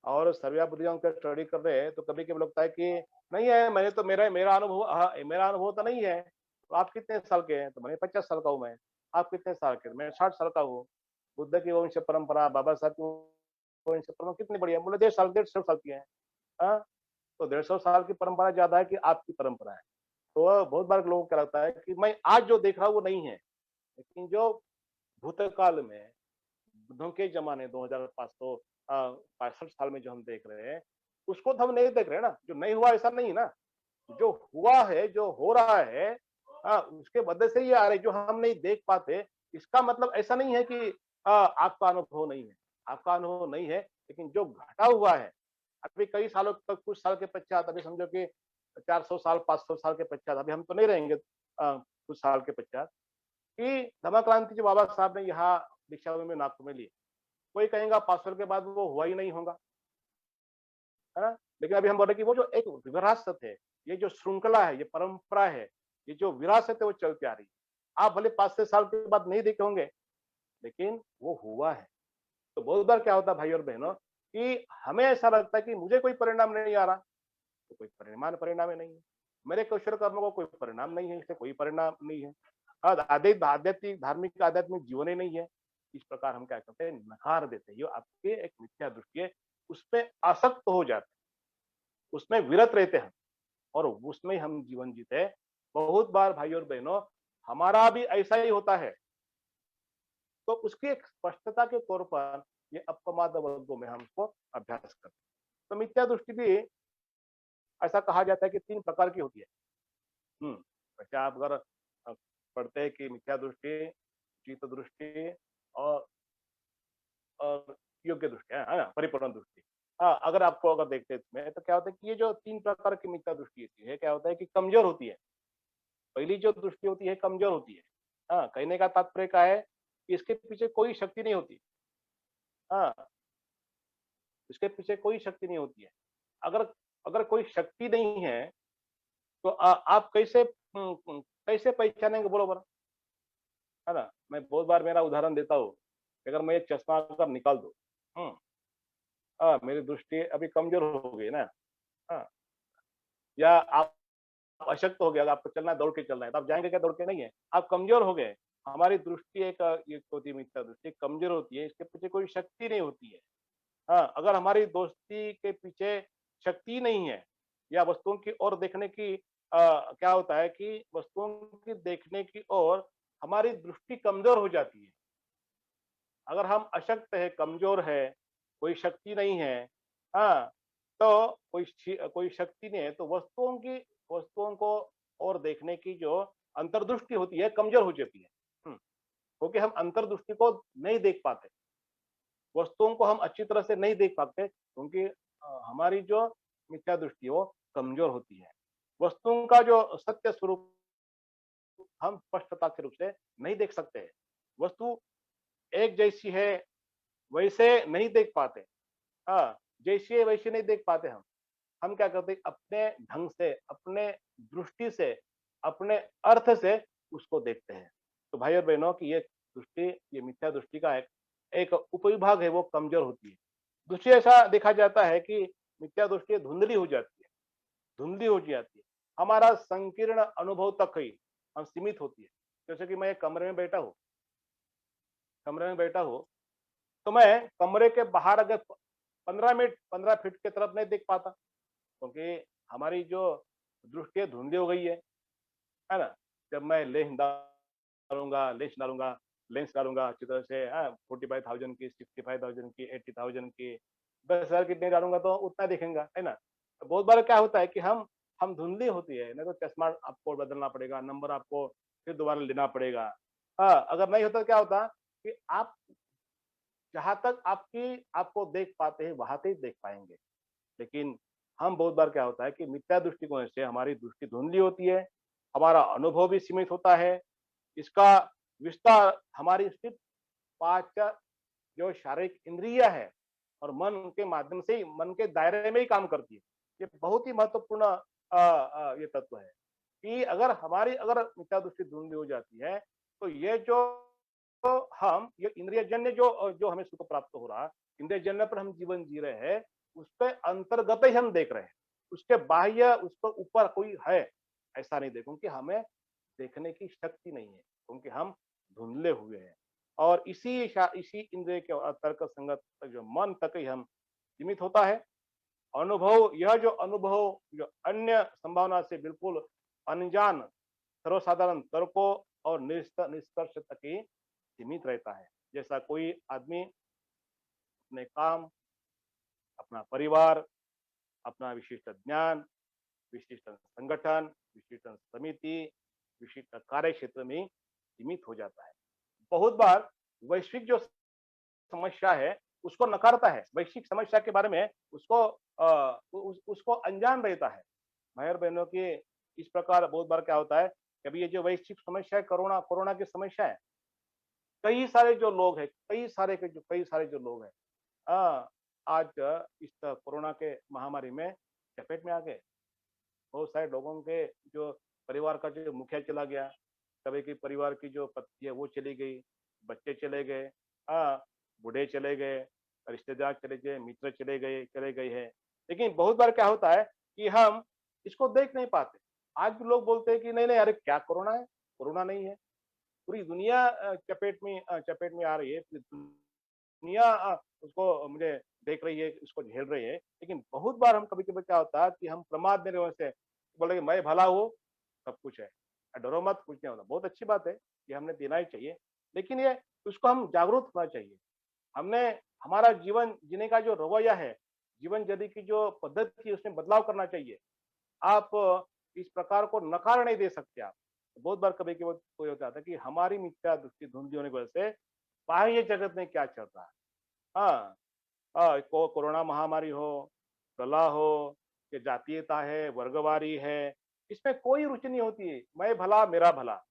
और सर्वव्यापी का स्टडी कर रहे हैं तो कभी-कभी लगता है कि नहीं है, मैंने तो मेरा मेरा अनुभव, हाँ, मेरा अनुभव तो नहीं है। तो आप कितने साल के हैं? तो मैंने 50 साल का हूँ मैं। आप कितने साल के? मैं 60 साल का हूँ। बुद्ध की वंश परंपरा, बाबा साहब की वंश परंपरा कितनी बढ़िया है? बोले 150 साल की है। हाँ, तो 150 साल की परंपरा ज़्यादा है कि आपकी परंपरा है। तो बहुत बार लोगों को क्या लगता है कि मैं आज जो देख रहा हूँ वो नहीं है, लेकिन जो भूतकाल में बुद्धों के ज़माने 2500 65 साल में जो हम देख रहे हैं, उसको तो हम नहीं देख रहे हैं ना, जो नहीं हुआ ऐसा नहीं है ना। जो हुआ है, जो हो रहा है, उसके वजह से ये आ रही, जो हम नहीं देख पाते, इसका मतलब ऐसा नहीं है कि आपका अनुभव नहीं है। आपका अनुभव नहीं है, लेकिन जो घटा हुआ है, अभी कई सालों तक, कुछ साल के पश्चात, अभी समझो कि 400 साल, 500 साल के पश्चात, अभी हम तो नहीं रहेंगे कुछ साल के पश्चात, कि धम्म क्रांति जो बाबा साहब ने यहाँ दीक्षाभूमि में नागपुर में ली, कोई कहेगा 500 साल के बाद वो हुआ ही नहीं होगा, है ना? लेकिन अभी हम बोल रहे हैं कि वो जो एक विरासत है, ये जो श्रृंखला है, ये परंपरा है, ये जो विरासत है वो चलती आ रही है। आप भले 5-6 साल के बाद नहीं देखे होंगे, लेकिन वो हुआ है। तो बहुत बार क्या होता है भाई और बहनों, कि हमें ऐसा लगता है कि मुझे कोई परिणाम नहीं आ रहा, तो कोई परिमाण परिणाम ही नहीं है। मेरे कुशल कर्मों को कोई परिणाम नहीं है, इससे कोई परिणाम नहीं है। आध्यात्मिक, धार्मिक आध्यात्मिक जीवन ही नहीं है। इस प्रकार हम क्या करते हैं, नकार देते हैं। ये आपकी एक मिथ्या दृष्टि है, उसपे आसक्त हो जाते हैं, उसमें विरत रहते हैं और उसमें हम जीवन जीते हैं। बहुत बार भाई और बहनों, हमारा भी ऐसा ही होता है। तो उसकी एक स्पष्टता के तौर पर ये अपवाद वर्गों में हम इसको अभ्यास करते हैं। तो मिथ्या दृष्टि भी ऐसा कहा जाता है कि 3 प्रकार की होती है। हुँ, वैसे आप अगर पढ़ते हैं कि मिथ्या दृष्टि, चित्त दृष्टि और योग्य दृष्टि है ना? परिपूर्ण दृष्टि। हाँ, अगर आपको अगर देखते हैं इसमें तो क्या होता है कि ये जो 3 प्रकार की मिथ्या दृष्टि होती है, क्या होता है कि कमज़ोर होती है। पहली जो दृष्टि होती है कमज़ोर होती है। हाँ, कहने का तात्पर्य क्या है कि इसके पीछे कोई शक्ति नहीं होती। हाँ, इसके पीछे कोई शक्ति नहीं होती है। अगर अगर कोई शक्ति नहीं है तो आप कैसे पहचानेंगे बोलो ज़रा? है ना? मैं बहुत बार मेरा उदाहरण देता हूँ, अगर मैं ये चश्मा अगर निकाल दूँ, हुँ, मेरी दृष्टि अभी कमज़ोर हो गई ना, हाँ, या आप अशक्त हो गए, अगर आपको चलना है, दौड़ के चलना है, तो आप जाएँगे क्या? दौड़ के? नहीं है, आप कमज़ोर हो गए। हमारी दृष्टि एक होती है मिथ्या दृष्टि, कमज़ोर होती है, इसके पीछे कोई शक्ति नहीं होती है। हाँ, अगर हमारी दोस्ती के पीछे शक्ति नहीं है या वस्तुओं की ओर देखने की क्या होता है कि वस्तुओं की देखने की ओर हमारी दृष्टि कमज़ोर हो जाती है। अगर हम अशक्त है, कमज़ोर है, कोई शक्ति नहीं है, हाँ, तो कोई शक्ति नहीं है, तो वस्तुओं को और देखने की जो अंतर्दृष्टि होती है, कमज़ोर हो जाती है। हुँ, क्योंकि हम अंतर्दृष्टि को नहीं देख पाते, वस्तुओं को हम अच्छी तरह से नहीं देख पाते क्योंकि हमारी जो मिथ्या दृष्टि है वो कमज़ोर होती है। वस्तुओं का जो सत्य स्वरूप हम स्पष्टता के रूप से नहीं देख सकते हैं। वस्तु एक जैसी है वैसे नहीं देख पाते। हाँ, जैसी है वैसी नहीं देख पाते हम। हम क्या करते हैं अपने ढंग से, अपने दृष्टि से, अपने अर्थ से उसको देखते हैं। तो भाई और बहनों की ये दृष्टि, ये मिथ्या दृष्टि का एक एक उपविभाग है, वो कमज़ोर होती है। दूसरी ऐसा देखा जाता है कि मिथ्या दृष्टि धुंधली हो जाती है, धुंधली हो जाती है। हमारा संकीर्ण अनुभव तक ही हम सीमित होती है। जैसे कि मैं एक कमरे में बैठा हूँ, तो मैं कमरे के बाहर अगर 15 फीट की तरफ नहीं देख पाता, क्योंकि हमारी जो दृष्टि है धुंधली हो गई है ना? जब मैं लेंस डालूँगा अच्छी तरह से, 45,000 की, 65,000 की, 80,000 की, 10,000 की नहीं डालूँगा तो उतना दिखेगा, है ना? तो बहुत बार क्या होता है कि हम धुंधली होती है, नहीं तो चश्मा आपको बदलना पड़ेगा, नंबर आपको फिर दोबारा लेना पड़ेगा। हाँ, अगर नहीं होता तो क्या होता कि आप जहाँ तक आपको देख पाते हैं, वहाँ तक ही देख पाएँगे। लेकिन हम बहुत बार क्या होता है कि मिथ्या दृष्टिकोण से हमारी दृष्टि धुंधली होती है, हमारा अनुभव भी सीमित होता है, इसका विस्तार हमारी सिर्फ 5 जो शारीरिक इंद्रिय है और मन के माध्यम से ही, मन के दायरे में ही काम करती है। ये बहुत ही महत्वपूर्ण ये तत्व है कि अगर मिथ्या दृष्टि धुंधली हो जाती है, तो ये जो तो हम ये इंद्रियजन्य जो जो हमें सुख प्राप्त हो रहा, इंद्रियजन्य पर हम जीवन जी रहे हैं, उसके अंतर्गत ही हम देख रहे हैं। उसके बाह्य, उसके ऊपर कोई है, ऐसा नहीं देखो, क्योंकि हमें देखने की शक्ति नहीं है, क्योंकि हम धुंधले हुए हैं। और इसी इंद्रिय के तर्क संगत तक, जो मन तक ही हम सीमित होता है। यह जो अनुभव जो अन्य संभावना से बिल्कुल अनजान सर्वसाधारण तर्कों और निष्कर्ष तक ही सीमित रहता है। जैसा कोई आदमी अपने काम, अपना परिवार, अपना विशिष्ट ज्ञान, विशिष्ट संगठन, विशिष्ट समिति, विशिष्ट कार्य क्षेत्र में सीमित हो जाता है। बहुत बार वैश्विक जो समस्या है उसको नकारता है, वैश्विक समस्या के बारे में उसको अनजान रहता है। भाई और बहनों की इस प्रकार बहुत बार क्या होता है, कभी ये जो वैश्विक समस्या है, कोरोना कोरोना की समस्या है, कई सारे जो लोग हैं, कई सारे जो लोग हैं, आज इस कोरोना के महामारी में चपेट में आ गए। बहुत सारे लोगों के जो परिवार का जो मुखिया चला गया, कभी की परिवार की जो पत्नी है वो चली गई, बच्चे चले गए, बूढ़े चले गए, रिश्तेदार चले गए, मित्र चले गए हैं। लेकिन बहुत बार क्या होता है कि हम इसको देख नहीं पाते। आज भी लोग बोलते हैं कि नहीं नहीं, अरे क्या कोरोना है, कोरोना नहीं है। पूरी दुनिया चपेट में आ रही है, पूरी दुनिया उसको मुझे देख रही है, उसको झेल रही है। लेकिन बहुत बार हम कभी-कभी क्या होता है कि हम प्रमाद में रहने से बोले कि मैं भला हूँ, सब कुछ है। डरो मत, कुछ नहीं होता। बहुत अच्छी बात है, ये हमने देना ही चाहिए। लेकिन ये उसको हम जागरूक होना चाहिए। हमने हमारा जीवन जीने का जो रवैया है, जीवन जीने की जो पद्धति है, उसमें बदलाव करना चाहिए। आप इस प्रकार को नकार नहीं दे सकते आप। बहुत बार कभी-कभी कोई होता है कि हमारी मिथ्या दृष्टि धुंधली होने की वजह से बाह्य जगत में क्या चल रहा है। हाँ, कोरोना महामारी हो, कला हो, कि जातीयता है, वर्गवारी है, इसमें कोई रुचि नहीं होती है। मैं भला, मेरा भला।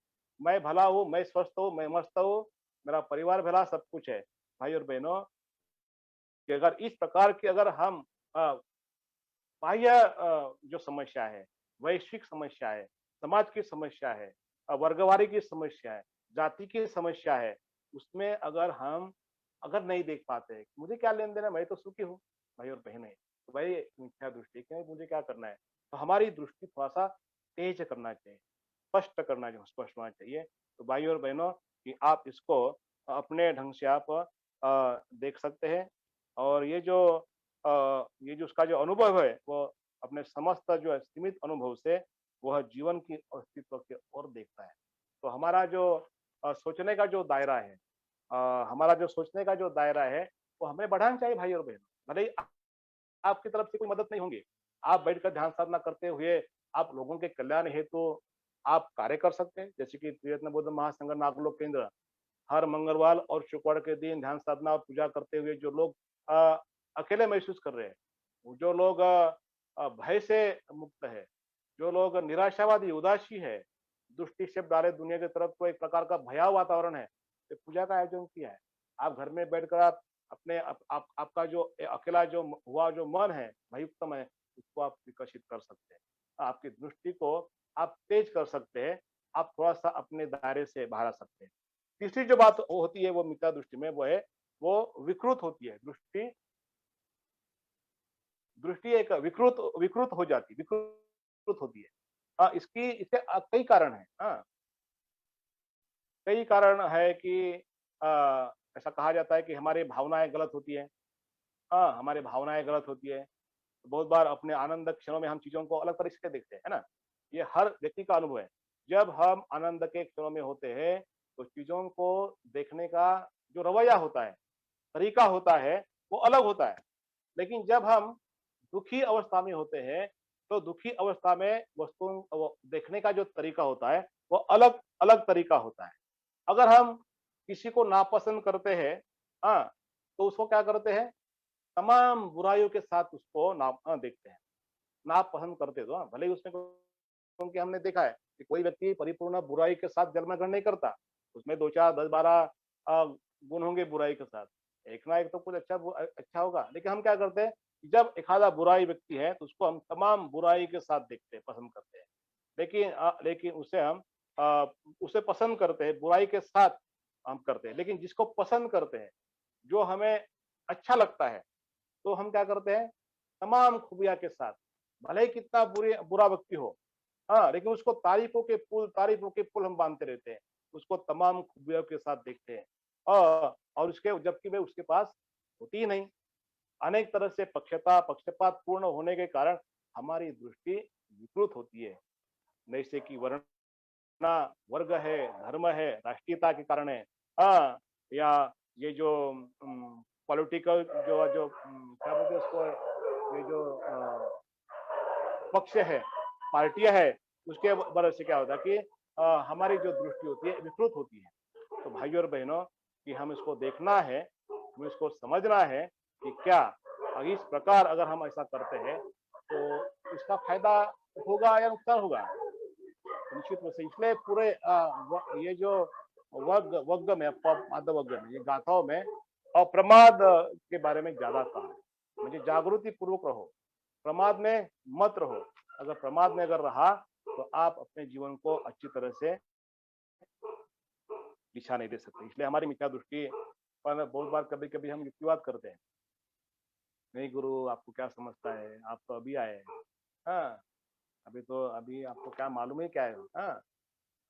मैं भला हूँ, मैं स्वस्थ हूँ, मैं मस्त हूँ, मेरा परिवार भला, सब कुछ है। भाई और बहनों, कि अगर इस प्रकार की अगर हम अ, बाह्य जो समस्या है, वैश्विक समस्या है, समाज की समस्या है, वर्गवारी की समस्या है, जाति की समस्या है, उसमें अगर हम अगर नहीं देख पाते हैं, मुझे क्या लेन-देन है, मैं तो सुखी हूँ, भाई और बहनें। तो भाई मिथ्या दृष्टि क्यों, मुझे क्या करना है? तो हमारी दृष्टि थोड़ा-सा तेज करना चाहिए, स्पष्ट होना चाहिए। तो भाई और बहनों, कि आप इसको अपने ढंग से आप देख सकते हैं। और ये जो उसका जो अनुभव है, वो अपने समस्त जो है सीमित अनुभव से वह जीवन की अस्तित्व की ओर देखता है। तो हमारा जो सोचने का जो दायरा है, हमारा जो सोचने का जो दायरा है, वो हमें बढ़ाना चाहिए भाई और बहनों। भले ही आपकी तरफ से कोई मदद नहीं होंगी, आप बैठकर ध्यान साधना करते हुए आप लोगों के कल्याण हेतु आप कार्य कर सकते हैं। जैसे कि त्रिरत्न बौद्ध महासंघ नागलोक केंद्र हर मंगलवार और शुक्रवार के दिन ध्यान साधना और पूजा करते हुए जो लोग अ, अकेले महसूस कर रहे हैं, वो जो लोग भय से मुक्त है, जो लोग निराशावादी, उदासी है, दुष्टि से डाले दुनिया की तरफ, तो एक प्रकार का भयावह वातावरण है, तो पूजा का आयोजन किया है। आप घर में बैठकर आप अपने आपका जो अकेला जो हुआ जो मन है, भयुक्तम है, उसको आप विकसित कर सकते हैं। आपकी दृष्टि को आप तेज कर सकते हैं, आप थोड़ा-सा अपने दायरे से बाहर आ सकते हैं। तीसरी जो बात होती है वो मिथ्या दृष्टि में, वो है वो विकृत होती है। दृष्टि दृष्टि एक विकृत विकृत हो जाती है, विकृत होती है। इसकी इसके कई कारण हैं। कई कारण है कि अ, ऐसा कहा जाता है कि हमारी भावनाएँ गलत होती हैं। हमारी भावनाएँ गलत होती है। बहुत बार अपने आनंद क्षणों में हम चीज़ों को अलग तरीके से देखते हैं, है ना? ये हर व्यक्ति का अनुभव है। जब हम आनंद के क्षणों में होते हैं, तो चीज़ों को देखने का जो रवैया होता है, तरीका होता है, वो अलग होता है। लेकिन जब हम दुखी अवस्था में होते हैं, तो दुखी अवस्था में वस्तुओं वो देखने का जो तरीका होता है, वो अलग अलग तरीका होता है। अगर हम किसी को नापसंद करते हैं, हाँ, तो उसको क्या करते हैं? तमाम बुराइयों के साथ उसको देखते हैं। नापसंद करते तो, भले ही उसमें क्योंकि हमने देखा है कि कोई व्यक्ति परिपूर्ण बुराई के साथ जन्मग्रहण नहीं करता। उसमें 2, 4, 10, 12 गुण होंगे बुराई के साथ। एक ना एक तो कुछ अच्छा होगा। लेकिन हम क्या करते हैं, जब एक आधा बुराई व्यक्ति है, तो उसको हम तमाम बुराई के साथ देखते हैं, पसंद करते हैं। लेकिन उसे पसंद करते हैं, बुराई के साथ हम करते हैं। लेकिन जिसको पसंद करते हैं, जो हमें अच्छा लगता है, तो हम क्या करते हैं? तमाम खूबियां के साथ, भले ही कितना बुरा व्यक्ति हो, हाँ, लेकिन उसको तारीफों के पुल हम बांधते रहते हैं, उसको तमाम खूबियों के साथ देखते हैं। और उसके जबकि वे उसके पास होती ही नहीं। अनेक तरह से पक्षपात पूर्ण होने के कारण हमारी दृष्टि विकृत होती है। जैसे कि ना वर्ग है, धर्म है, राष्ट्रीयता के कारण है, हाँ, या ये जो पॉलिटिकल जो जो क्या बोलते हैं उसको, ये जो पक्ष है, पार्टियां है, उसके वजह से क्या होता है कि हमारी जो दृष्टि होती है विकृत होती है। तो भाइयों और बहनों कि हम इसको देखना है, हमें इसको समझना है कि क्या इस प्रकार अगर हम ऐसा करते हैं तो इसका फायदा होगा या नुकसान होगा। निश्चित रूप से इसलिए पूरे ये जो वग्ग में माधव वग्ग में ये गाथाओं में अप्रमाद के बारे में ज्यादा कहा है। मुझे जागृति पूर्वक रहो, प्रमाद में मत रहो। अगर प्रमाद में अगर रहा तो आप अपने जीवन को अच्छी तरह से दिशा नहीं दे सकते। इसलिए हमारी मिथ्या दृष्टि पर बहुत बार कभी कभी हम युक्तिवाद करते हैं, नहीं गुरु आपको क्या समझता है, आप तो अभी आए हैं, हाँ, अभी आपको क्या मालूम है क्या है, हाँ,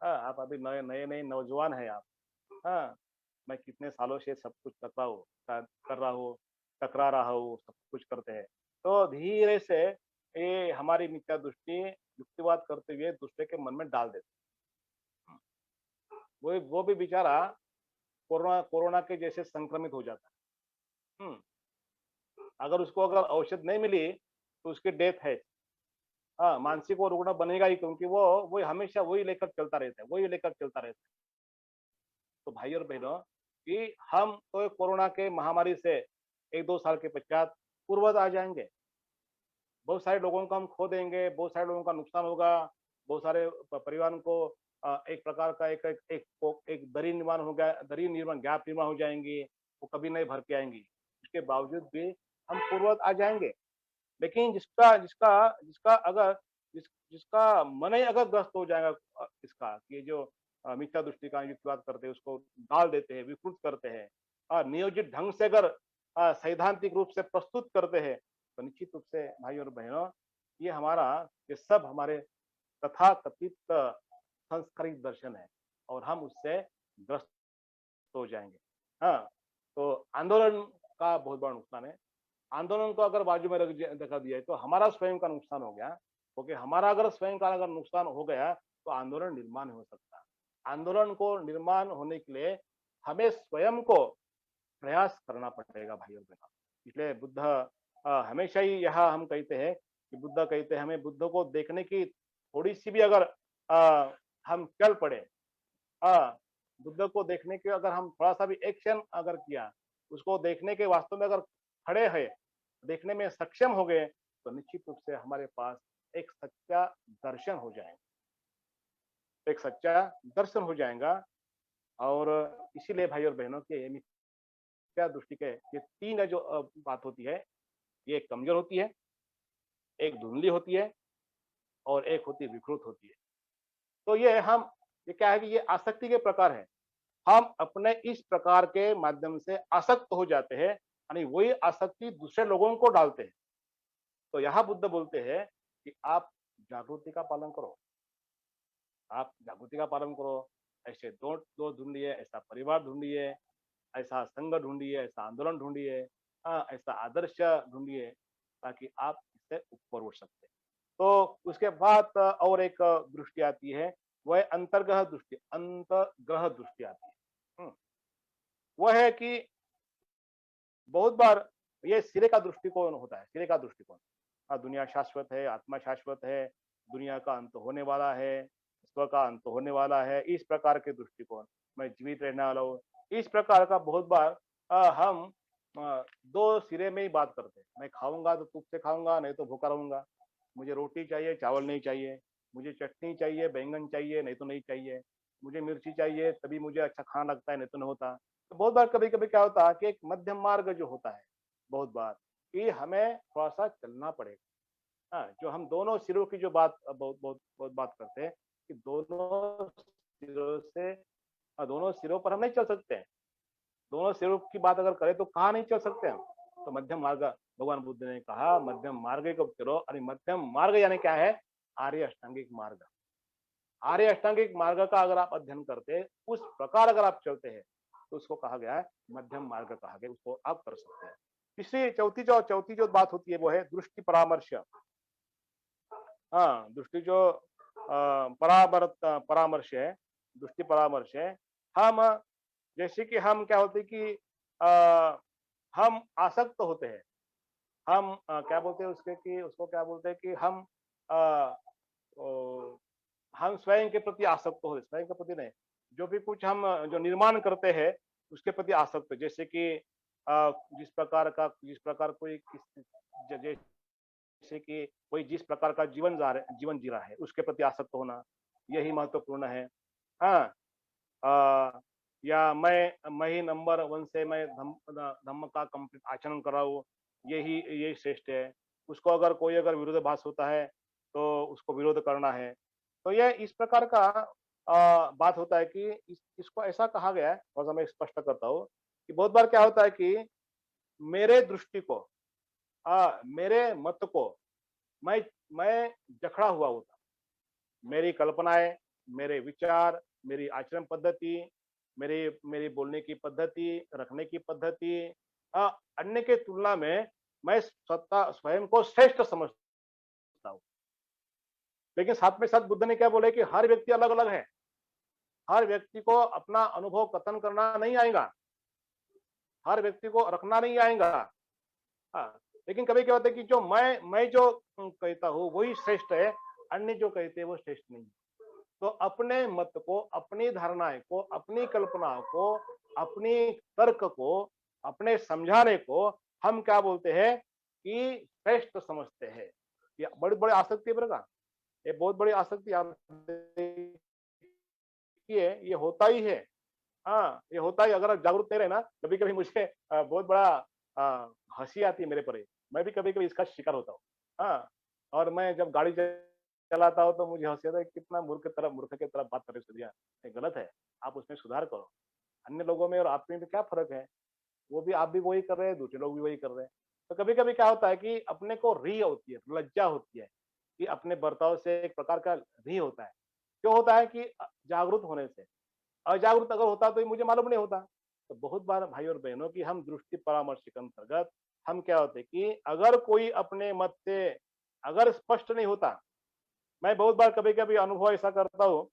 हाँ, आप अभी नए नए नए नौजवान है आप, हाँ, मैं कितने सालों से सब कुछ कर रहा हूँ, टकरा रहा हूँ, सब कुछ करते हैं। तो धीरे से ये हमारी मिथ्या दृष्टि युक्तिवाद करते हुए दूसरे के मन में डाल देते हैं। वो भी बेचारा कोरोना कोरोना के जैसे संक्रमित हो जाता है। अगर उसको अगर औषध नहीं मिली तो उसकी डेथ है। हाँ, मानसिक वो रुग्ण बनेगा ही, क्योंकि वो हमेशा वही लेकर चलता रहता है, वही लेकर चलता रहता है। तो भाई और बहनों कि हम तो कोरोना के महामारी से 1-2 साल के पश्चात पूर्ववत आ जाएंगे। बहुत सारे लोगों को हम खो देंगे, बहुत सारे लोगों का नुकसान होगा, बहुत सारे परिवारों को एक प्रकार का एक दरी निर्माण गैप निर्माण हो जाएंगी, वो कभी नहीं भर के आएंगी। उसके बावजूद भी हम पूर्ववत आ जाएंगे। लेकिन जिसका जिसका जिसका अगर जिस जिसका मन ही अगर ग्रस्त हो जाएगा इसका कि ये जो मिथ्या दृष्टि का युक्तिवाद करते हैं उसको डाल देते हैं, विकृत करते हैं, नियोजित ढंग से अगर सैद्धांतिक रूप से प्रस्तुत करते हैं, तो निश्चित रूप से भाई और बहनों ये हमारा ये सब हमारे तथाकथित संस्कृत दर्शन है और हम उससे ग्रस्त हो जाएंगे। हाँ, तो आंदोलन का बहुत बड़ा नुकसान है। आंदोलन को अगर बाजू में रखा दिया है तो हमारा स्वयं का नुकसान हो गया, क्योंकि हमारा अगर स्वयं का अगर नुकसान हो गया तो आंदोलन निर्माण हो सकता। आंदोलन को निर्माण होने के लिए हमें स्वयं को प्रयास करना पड़ेगा भाई और बहनों। इसलिए बुद्ध हमेशा ही यहाँ हम कहते हैं कि बुद्ध कहते हैं हमें बुद्ध को देखने की थोड़ी सी भी अगर हम चल पड़े, बुद्ध को देखने के अगर हम थोड़ा सा भी एक्शन अगर किया, उसको देखने के वास्तव में अगर खड़े हैं, देखने में सक्षम हो गए, तो निश्चित रूप से हमारे पास एक सच्चा दर्शन हो जाएगा, एक सच्चा दर्शन हो जाएगा। और इसीलिए भाई और बहनों के मिथ्या दृष्टि के ये तीन जो बात होती है, ये एक कमजोर होती है, एक धुंधली होती है और एक होती विकृत होती है। तो ये क्या है कि ये आसक्ति के प्रकार है। हम अपने इस प्रकार के माध्यम से आसक्त हो जाते हैं, यानी वही आसक्ति दूसरे लोगों को डालते हैं। तो यहाँ बुद्ध बोलते हैं कि आप जागृति का पालन करो, आप जागृति का पालन करो, ऐसे दोस्त ढूंढिए, ऐसा परिवार ढूंढिए, ऐसा संघ ढूंढिए, ऐसा आंदोलन ढूंढिए, ऐसा आदर्श ढूंढिए, ताकि आप इससे ऊपर उठ सकते हैं। तो उसके बाद और एक दृष्टि आती है, वह अंतर्ग्रह दृष्टि आती है। वह है कि बहुत बार ये सिरे का दृष्टिकोण होता है, सिरे का दृष्टिकोण। दुनिया शाश्वत है, आत्मा शाश्वत है, दुनिया का अंत होने वाला है, स्व का अंत होने वाला है, इस प्रकार के दृष्टिकोण, मैं जीवित रहने वाला हूँ, इस प्रकार का बहुत बार हम दो सिरे में ही बात करते हैं। मैं खाऊंगा तो तुझसे खाऊंगा, नहीं तो भूखा रहूंगा। मुझे रोटी चाहिए, चावल नहीं चाहिए। मुझे चटनी चाहिए, बैंगन चाहिए, नहीं तो नहीं चाहिए। मुझे मिर्ची चाहिए तभी मुझे अच्छा खाना लगता है, नहीं तो नहीं होता। तो बहुत बार कभी कभी क्या होता है कि एक मध्यम मार्ग जो होता है, बहुत बार कि हमें थोड़ा सा चलना पड़ेगा। हाँ, जो हम दोनों सिरों की जो बात बहुत बहुत बहुत बात करते हैं कि दोनों सिरों से दोनों सिरों पर हम नहीं चल सकते हैं। दोनों सिरों की बात अगर करें तो कहाँ नहीं चल सकते हम, तो मध्यम मार्ग भगवान बुद्ध ने कहा मध्यम मार्ग को चलो। अरे मध्यम मार्ग यानी क्या है? आर्य अष्टांगिक मार्ग। आर्य अष्टांगिक मार्ग का अगर आप अध्ययन करते, उस प्रकार अगर आप चलते हैं, तो उसको कहा गया है मध्यम मार्ग कहा गया, उसको आप कर सकते हैं। तीसरी चौथी जो बात होती है वो है दृष्टि परामर्श। हाँ, दृष्टि जो परामर्श है, दृष्टि परामर्श है। हम जैसे कि हम क्या होते हैं कि हम आसक्त होते हैं। हम क्या बोलते हैं उसके कि उसको क्या बोलते हैं कि अ, ओ, हम स्वयं के प्रति आसक्त हो, स्वयं के प्रति नहीं, जो भी कुछ हम जो निर्माण करते हैं उसके प्रति आसक्त। जैसे कि जिस प्रकार कोई जैसे कि कोई जिस प्रकार का जीवन जी रहा है उसके प्रति आसक्त होना, यही महत्वपूर्ण है। हाँ, अ, या मैं ही नंबर वन से मैं धम्म का कंप्लीट आचरण कर रहा हूँ, यही श्रेष्ठ है। उसको अगर विरोधाभास होता है तो उसको विरोध करना है। तो ये इस प्रकार का बात होता है कि इसको ऐसा कहा गया है, थोड़ा सा मैं स्पष्ट करता हूँ कि बहुत बार क्या होता है कि मेरे दृष्टि को, मेरे मत को मैं मैं जकड़ा हुआ होता। मेरी कल्पनाएं, मेरे विचार, मेरी आचरण पद्धति, मेरी मेरी बोलने की पद्धति, रखने की पद्धति, अ, अन्य के तुलना में मैं सत्ता स्वयं को श्रेष्ठ समझता हूँ। लेकिन साथ में साथ बुद्ध ने क्या बोला कि हर व्यक्ति अलग अलग है। हर व्यक्ति को अपना अनुभव कथन करना नहीं आएगा, हर व्यक्ति को रखना नहीं आएगा। हाँ, लेकिन कभी क्या होता है कि जो मैं जो कहता हूँ वही श्रेष्ठ है, अन्य जो कहते हैं वो श्रेष्ठ नहीं। तो अपने मत को, अपनी धारणाएं को, अपनी कल्पनाओं को, अपनी तर्क को, अपने समझाने को हम क्या बोलते हैं कि श्रेष्ठ समझते हैं। ये बड़ी बड़ी आसक्ति है बरगा, ये बहुत बड़ी आसक्ति आप देखिए, ये होता ही है। हाँ, ये होता है। अगर आप जागरूक नहीं रहे ना, कभी कभी मुझे बहुत बड़ा हंसी आती है मेरे पर। मैं भी कभी कभी इसका शिकार होता हूँ। हाँ, और मैं जब गाड़ी चलाता हूँ तो मुझे हंसी आता है, कितना मूर्ख की तरह बात कर रहे हो सर, ये गलत है, आप उसमें सुधार करो। अन्य लोगों में और आप में भी क्या फर्क है? वो भी, आप भी वही कर रहे हैं, दूसरे लोग भी वही कर रहे हैं। तो कभी कभी क्या होता है कि अपने को री होती है, लज्जा होती है कि अपने बर्ताव से एक प्रकार का री होता है। क्यों होता है कि जागरूक होने से। अजागरूक अगर होता तो ये मुझे मालूम नहीं होता। तो बहुत बार भाई और बहनों की हम दृष्टि परामर्श के अंतर्गत हम क्या होते कि अगर कोई अपने मत से अगर स्पष्ट नहीं होता, मैं बहुत बार कभी कभी अनुभव ऐसा करता हूँ,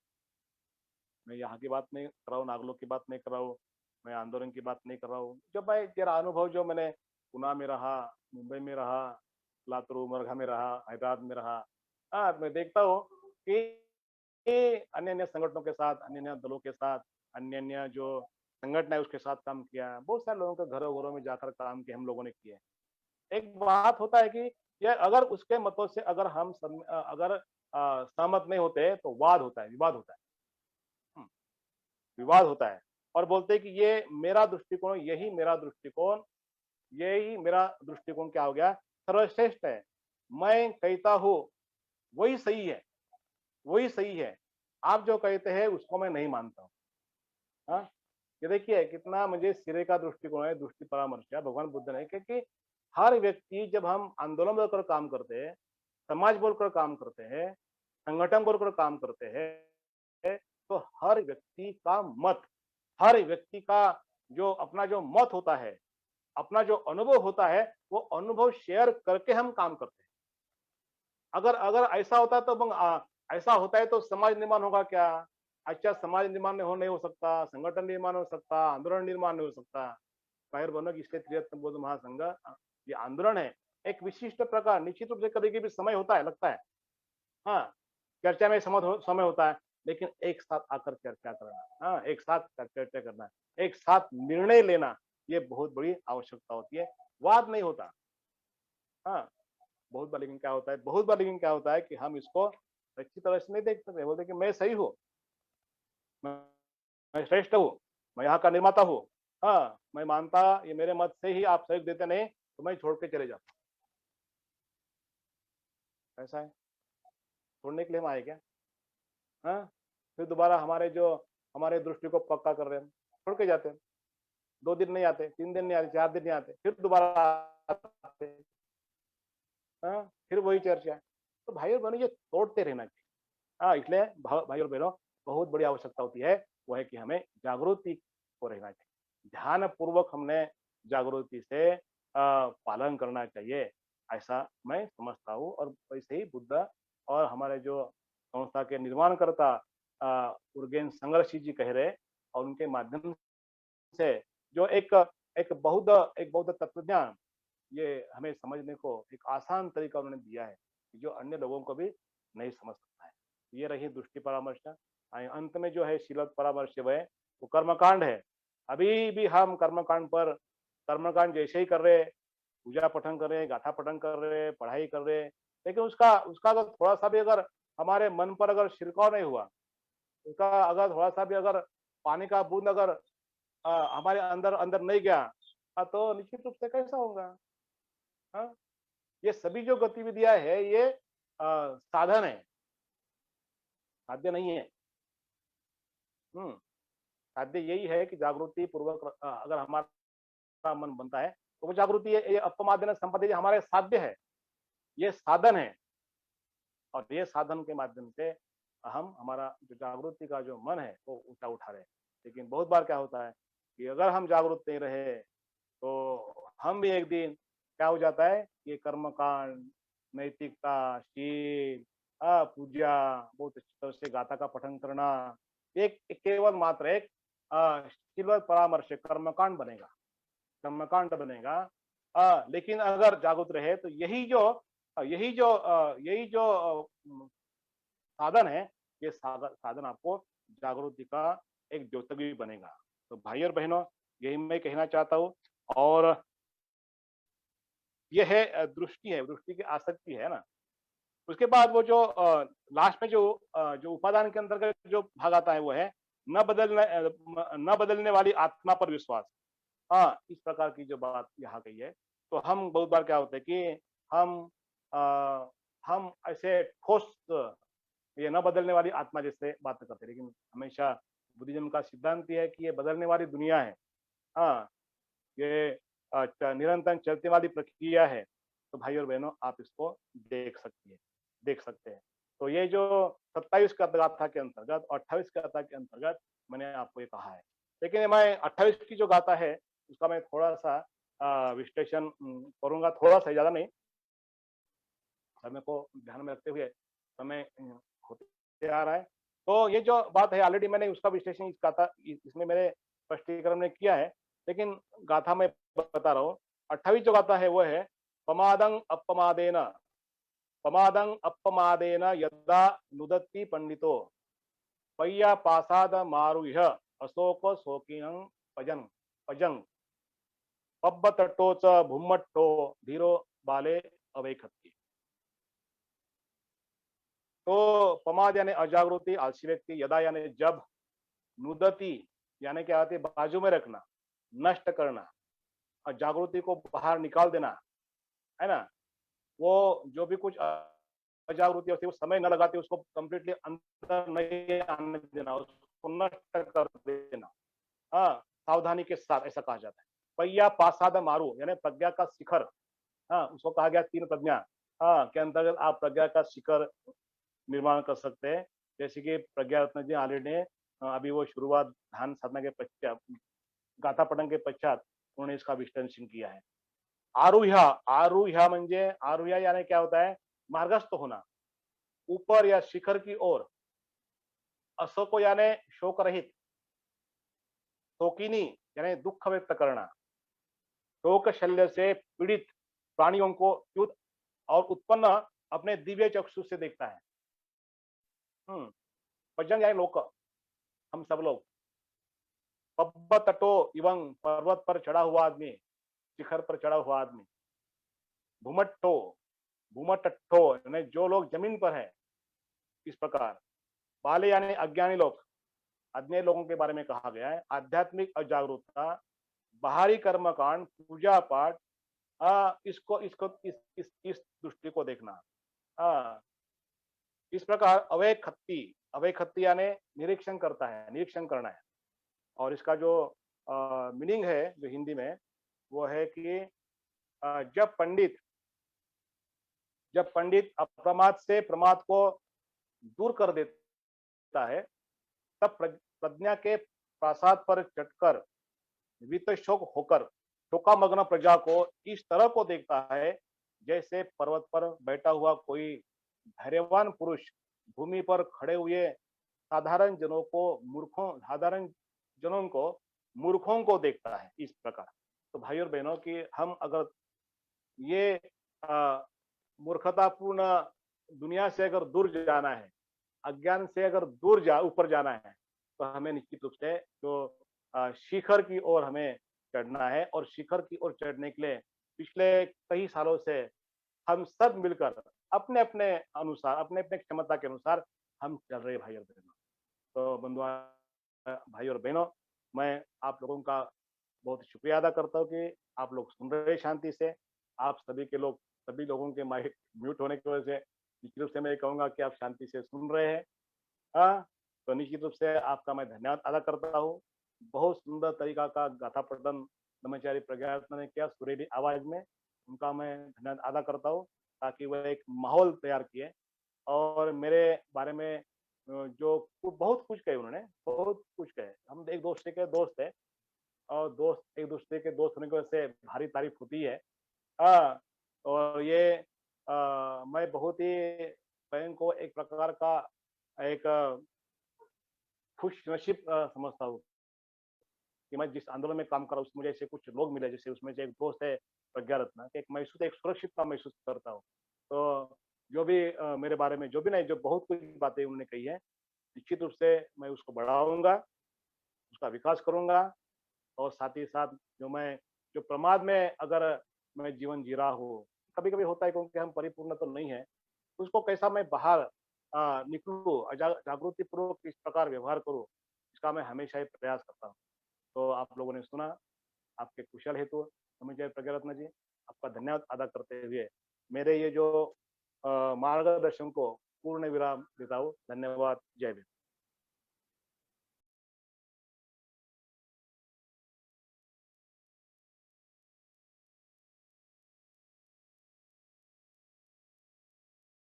मैं यहाँ की बात नहीं कर रहा हूँ, नागलोक की बात नहीं कर रहा हूँ, मैं आंदोलन की बात नहीं कर रहा हूँ, जब मैं तेरा अनुभव जो मैंने पुणे में रहा, मुंबई में रहा, लातूर मरघा में रहा, हैदराबाद में रहा, हाँ, मैं देखता हूँ कि अन्य अन्य संगठनों के साथ, अन्य अन्य दलों के साथ, अन्य अन्य जो संगठन है उसके साथ काम किया। बहुत सारे लोगों के घरों घरों में जाकर काम किए हम लोगों ने किए। एक बात होता है कि ये अगर उसके मतों से अगर अगर सहमत नहीं होते तो वाद होता है, विवाद होता है। हम्म, विवाद होता है और बोलते हैं कि ये मेरा दृष्टिकोण, यही मेरा दृष्टिकोण क्या हो गया, सर्वश्रेष्ठ है। मैं कहता हूँ वही सही है, वही सही है। आप जो कहते हैं उसको मैं नहीं मानता हूँ। हाँ, ये देखिए कितना मुझे सिरे का दृष्टिकोण है, दृष्टि परामर्श है भगवान बुद्ध ने, क्योंकि हर व्यक्ति, जब हम आंदोलन बोलकर काम करते हैं, समाज बोलकर काम करते हैं, संगठन बोलकर काम करते हैं, तो हर व्यक्ति का जो अपना जो मत होता है, अपना जो अनुभव होता है, वो अनुभव शेयर करके हम काम करते हैं। अगर अगर ऐसा होता तो ऐसा होता है तो समाज निर्माण होगा क्या? अच्छा, समाज निर्माण नहीं हो सकता, संगठन निर्माण हो सकता, आंदोलन निर्माण नहीं हो सकता। भाइयों बहनों, इसलिए त्रिरत्न बौद्ध महासंघ ये आंदोलन है, एक विशिष्ट प्रकार, निश्चित रूप से कभी कभी समय होता है, लगता है, हाँ, चर्चा में समय होता है, लेकिन एक साथ आकर चर्चा करना, हाँ, एक साथ चर्चा करना, एक साथ निर्णय लेना, ये बहुत बड़ी आवश्यकता होती है। वाद नहीं होता। हाँ, बहुत बार लेकिन क्या होता है कि हम इसको अच्छी तरह से नहीं देख सकते, बोलते कि मैं सही हूँ, मैं श्रेष्ठ हूँ, मैं यहाँ का निर्माता हूँ। हाँ, मैं मानता ये मेरे मत से ही आप सहयोग देते नहीं तो मैं छोड़ के चले जाता हूँ। ऐसा है, छोड़ने के लिए हम आए क्या? हाँ, फिर दोबारा हमारे दृष्टि को पक्का कर रहे हैं, छोड़ के जाते हैं। 2 दिन नहीं आते, 3 दिन नहीं आते, 4 दिन नहीं आते, फिर दोबारा आते हैं। हाँ, फिर वही चर्चा। तो भाई और बहनों ये तोड़ते रहना चाहिए। हाँ, इसलिए भाई और बहनों बहुत बड़ी आवश्यकता होती है, वो है कि हमें जागृति को रहना चाहिए। ध्यानपूर्वक हमने जागृति से पालन करना चाहिए, ऐसा मैं समझता हूँ। और वैसे ही बुद्ध और हमारे जो संस्था के निर्माणकर्ता उर्गेन संघर्षी जी कह रहे, और उनके माध्यम से जो एक बौद्ध तत्वज्ञान ये हमें समझने को एक आसान तरीका उन्होंने दिया है, जो अन्य लोगों को भी नहीं समझ सकता है। ये रही दृष्टि परामर्श। अंत में जो है शीलत परामर्श वह वो कर्मकांड है। अभी भी हम कर्मकांड जैसे ही कर रहे, पूजा पठन कर रहे, गाथा पठन कर रहे, पढ़ाई कर रहे, लेकिन उसका उसका अगर थोड़ा सा भी अगर हमारे मन पर अगर छिड़काव नहीं हुआ, उसका अगर थोड़ा सा भी अगर पानी का बूंद अगर हमारे अंदर अंदर नहीं गया, तो निश्चित रूप से कैसा होगा। हाँ? ये सभी जो गतिविधियां है ये साधन है, साध्य नहीं है। हम्म साध्य यही है कि जागृति पूर्वक अगर हमारा मन बनता है तो वो जागृति ये अपमादन संपत्ति हमारे साध्य है, ये साधन है। और ये साधन के माध्यम से हम हमारा जो जागृति का जो मन है वो ऊंचा उठा रहे हैं। लेकिन बहुत बार क्या होता है कि अगर हम जागरूक नहीं रहे तो हम भी एक दिन क्या हो जाता है, ये कर्मकांड, नैतिकता, शील, पूजा, बहुत अच्छी तरह से गाथा का पठन करना, एक केवल मात्र एक शीलवत परामर्श कर्मकांड बनेगा, कर्मकांड बनेगा। लेकिन अगर जागरूक रहे तो यही जो साधन है, ये साधन आपको जागृति का एक द्योतक बनेगा। तो भाई और बहनों, यही मैं कहना चाहता हूँ। और ये है दृष्टि है, दृष्टि की आसक्ति है ना। उसके बाद वो जो लास्ट में जो उपादान के अंतर्गत जो भाग आता है वो है न बदलने वाली आत्मा पर विश्वास। हाँ, इस प्रकार की जो बात यहाँ कही है, तो हम बहुत बार क्या होता है कि हम हम ऐसे ठोस ये न बदलने वाली आत्मा जैसे बात करते हैं, लेकिन हमेशा बुद्धिज्म का सिद्धांत ये है कि ये बदलने वाली दुनिया है। हाँ, ये निरंतर चलती वाली प्रक्रिया है। तो भाई और बहनों, आप इसको देख सकते हैं। तो ये जो 27 का गाथा के अंतर्गत और 28 का गाथा के अंतर्गत मैंने आपको ये कहा है। लेकिन मैं 28 की जो गाथा है उसका मैं थोड़ा सा विश्लेषण करूंगा, थोड़ा सा, ज्यादा नहीं, समय को ध्यान में रखते हुए समय होते आ रहा है। तो ये जो बात है ऑलरेडी मैंने उसका विश्लेषण इस गाथा इसमें मेरे स्पष्टीकरण में किया है, लेकिन गाथा में बता रहा हूँ। 28 जो गाथा है वो है पमादं अपमादेन यदा नुदत्ति पंडितो पय्या पासाद मारुह्य अशोक शोकिनं पजं पजं पब्बतट्टो च भुम्मट्टो धीरो बाले अवैखत्ति। तो पमाद यानी अजागृति, आलसी व्यक्ति, यदा यानी जब, नुदति यानी क्या आती है, बाजू में रखना, नष्ट करना, और जागृति को बाहर निकाल देना, है ना। वो जो भी कुछ अजागृति होती है वो समय न लगाते, उसको कंप्लीटली अंदर नहीं आने देना, उसको नष्ट कर देना। हाँ, सावधानी के साथ, ऐसा कहा जाता है। पय्या पासाद मारू यानी प्रज्ञा का शिखर। हाँ, उसको कहा गया तीन प्रज्ञा। हाँ, के अंतर्गत आप प्रज्ञा का शिखर निर्माण कर सकते हैं। जैसे कि प्रज्ञा रत्न जी ऑलरेडी ने अभी वो शुरुआत ध्यान साधना के पश्चात, गाथा पठन के पश्चात उन्होंने इसका विश्लेषण किया है। आरुह्या, आरुह्या म्हणजे आरुह्या यानी क्या होता है, मार्गस्थ होना, ऊपर या शिखर की ओर। अशोको यानी शोक रहित, शोकिनी यानी दुख व्यक्त करना, शोक शल्य से पीड़ित प्राणियों को युद्ध और उत्पन्न अपने दिव्य चक्षु से देखता है। पजंग यानी लोक, हम सब लोग। पब्ब तटो एवं पर्वत पर चढ़ा हुआ आदमी, शिखर पर चढ़ा हुआ आदमी। भूमट्टो, भूमटट्ठो यानी जो लोग जमीन पर है, इस प्रकार। बाले यानी अज्ञानी लोग, अज्ञानी लोगों के बारे में कहा गया है। आध्यात्मिक अजागरूकता, बाहरी कर्मकांड, पूजा पाठ, इसको इसको इस दृष्टि को देखना। आ, इस प्रकार अवय खत्ती यानी निरीक्षण करता है, निरीक्षण करना है। और इसका जो मीनिंग है जो हिंदी में, वो है कि जब पंडित अप्रमाद से प्रमाद को दूर कर देता है, तब प्रज्ञा के प्रासाद पर चढ़कर वित्तशोक होकर शोकामग्न प्रजा को इस तरह को देखता है, जैसे पर्वत पर बैठा हुआ कोई धैर्यवान पुरुष भूमि पर खड़े हुए साधारण जनों को मूर्खों को देखता है, इस प्रकार। तो भाई और बहनों की हम अगर ये मूर्खतापूर्ण दुनिया से अगर दूर जाना है, अज्ञान से अगर ऊपर जाना है, तो हमें निश्चित रूप से जो शिखर की ओर हमें चढ़ना है, और शिखर की ओर चढ़ने के लिए पिछले कई सालों से हम सब मिलकर अपने अपने अनुसार, अपने अपने क्षमता के अनुसार हम चल रहे हैं, भाई और बहनों। तो भाई और बहनों, मैं आप लोगों का बहुत शुक्रिया अदा करता हूँ कि आप लोग सुन रहे हैं शांति से। आप सभी लोगों के माइक म्यूट होने की वजह से निश्चित रूप से मैं ये कहूँगा कि आप शांति से सुन रहे हैं। हाँ, तो निश्चित रूप से आपका मैं धन्यवाद अदा करता हूँ। बहुत सुंदर तरीका का गाथा पठन ब्रह्मचारी प्रज्ञारत्न ने किया सुरीली आवाज में, उनका मैं धन्यवाद अदा करता हूँ, ताकि वह एक माहौल तैयार किए और मेरे बारे में जो बहुत कुछ कहे उन्होंने, बहुत कुछ कहे। हम एक दूसरे के दोस्त है, और दोस्त एक दूसरे के दोस्त होने की वजह से भारी तारीफ होती है। हाँ, और ये मैं बहुत ही स्वयं को एक प्रकार का एक खुश नसीब समझता हूँ कि मैं जिस आंदोलन में काम कर रहा हूँ, उसमें मुझे ऐसे कुछ लोग मिले, जैसे उसमें से एक दोस्त है प्रज्ञा रत्न, कि एक सुरक्षितता महसूस करता हूँ। तो जो भी मेरे बारे में जो भी नहीं, जो बहुत कुछ बातें उन्होंने कही है, निश्चित रूप से मैं उसको बढ़ाऊँगा, उसका विकास करूँगा, और साथ ही साथ जो प्रमाद में अगर मैं जीवन जी रहा हूँ, कभी-कभी होता है क्योंकि हम परिपूर्ण तो नहीं है, उसको कैसा मैं बाहर निकलूँ, जागृतिपूर्वक किस प्रकार व्यवहार करूँ, इसका मैं हमेशा ही प्रयास करता हूँ। तो आप लोगों ने सुना, आपके कुशल हेतु ब्रह्मचारी प्रज्ञारत्न जी, आपका धन्यवाद अदा करते हुए मेरे ये जो मार्गदर्शन को पूर्ण विराम देता हूँ। धन्यवाद। जय भीम।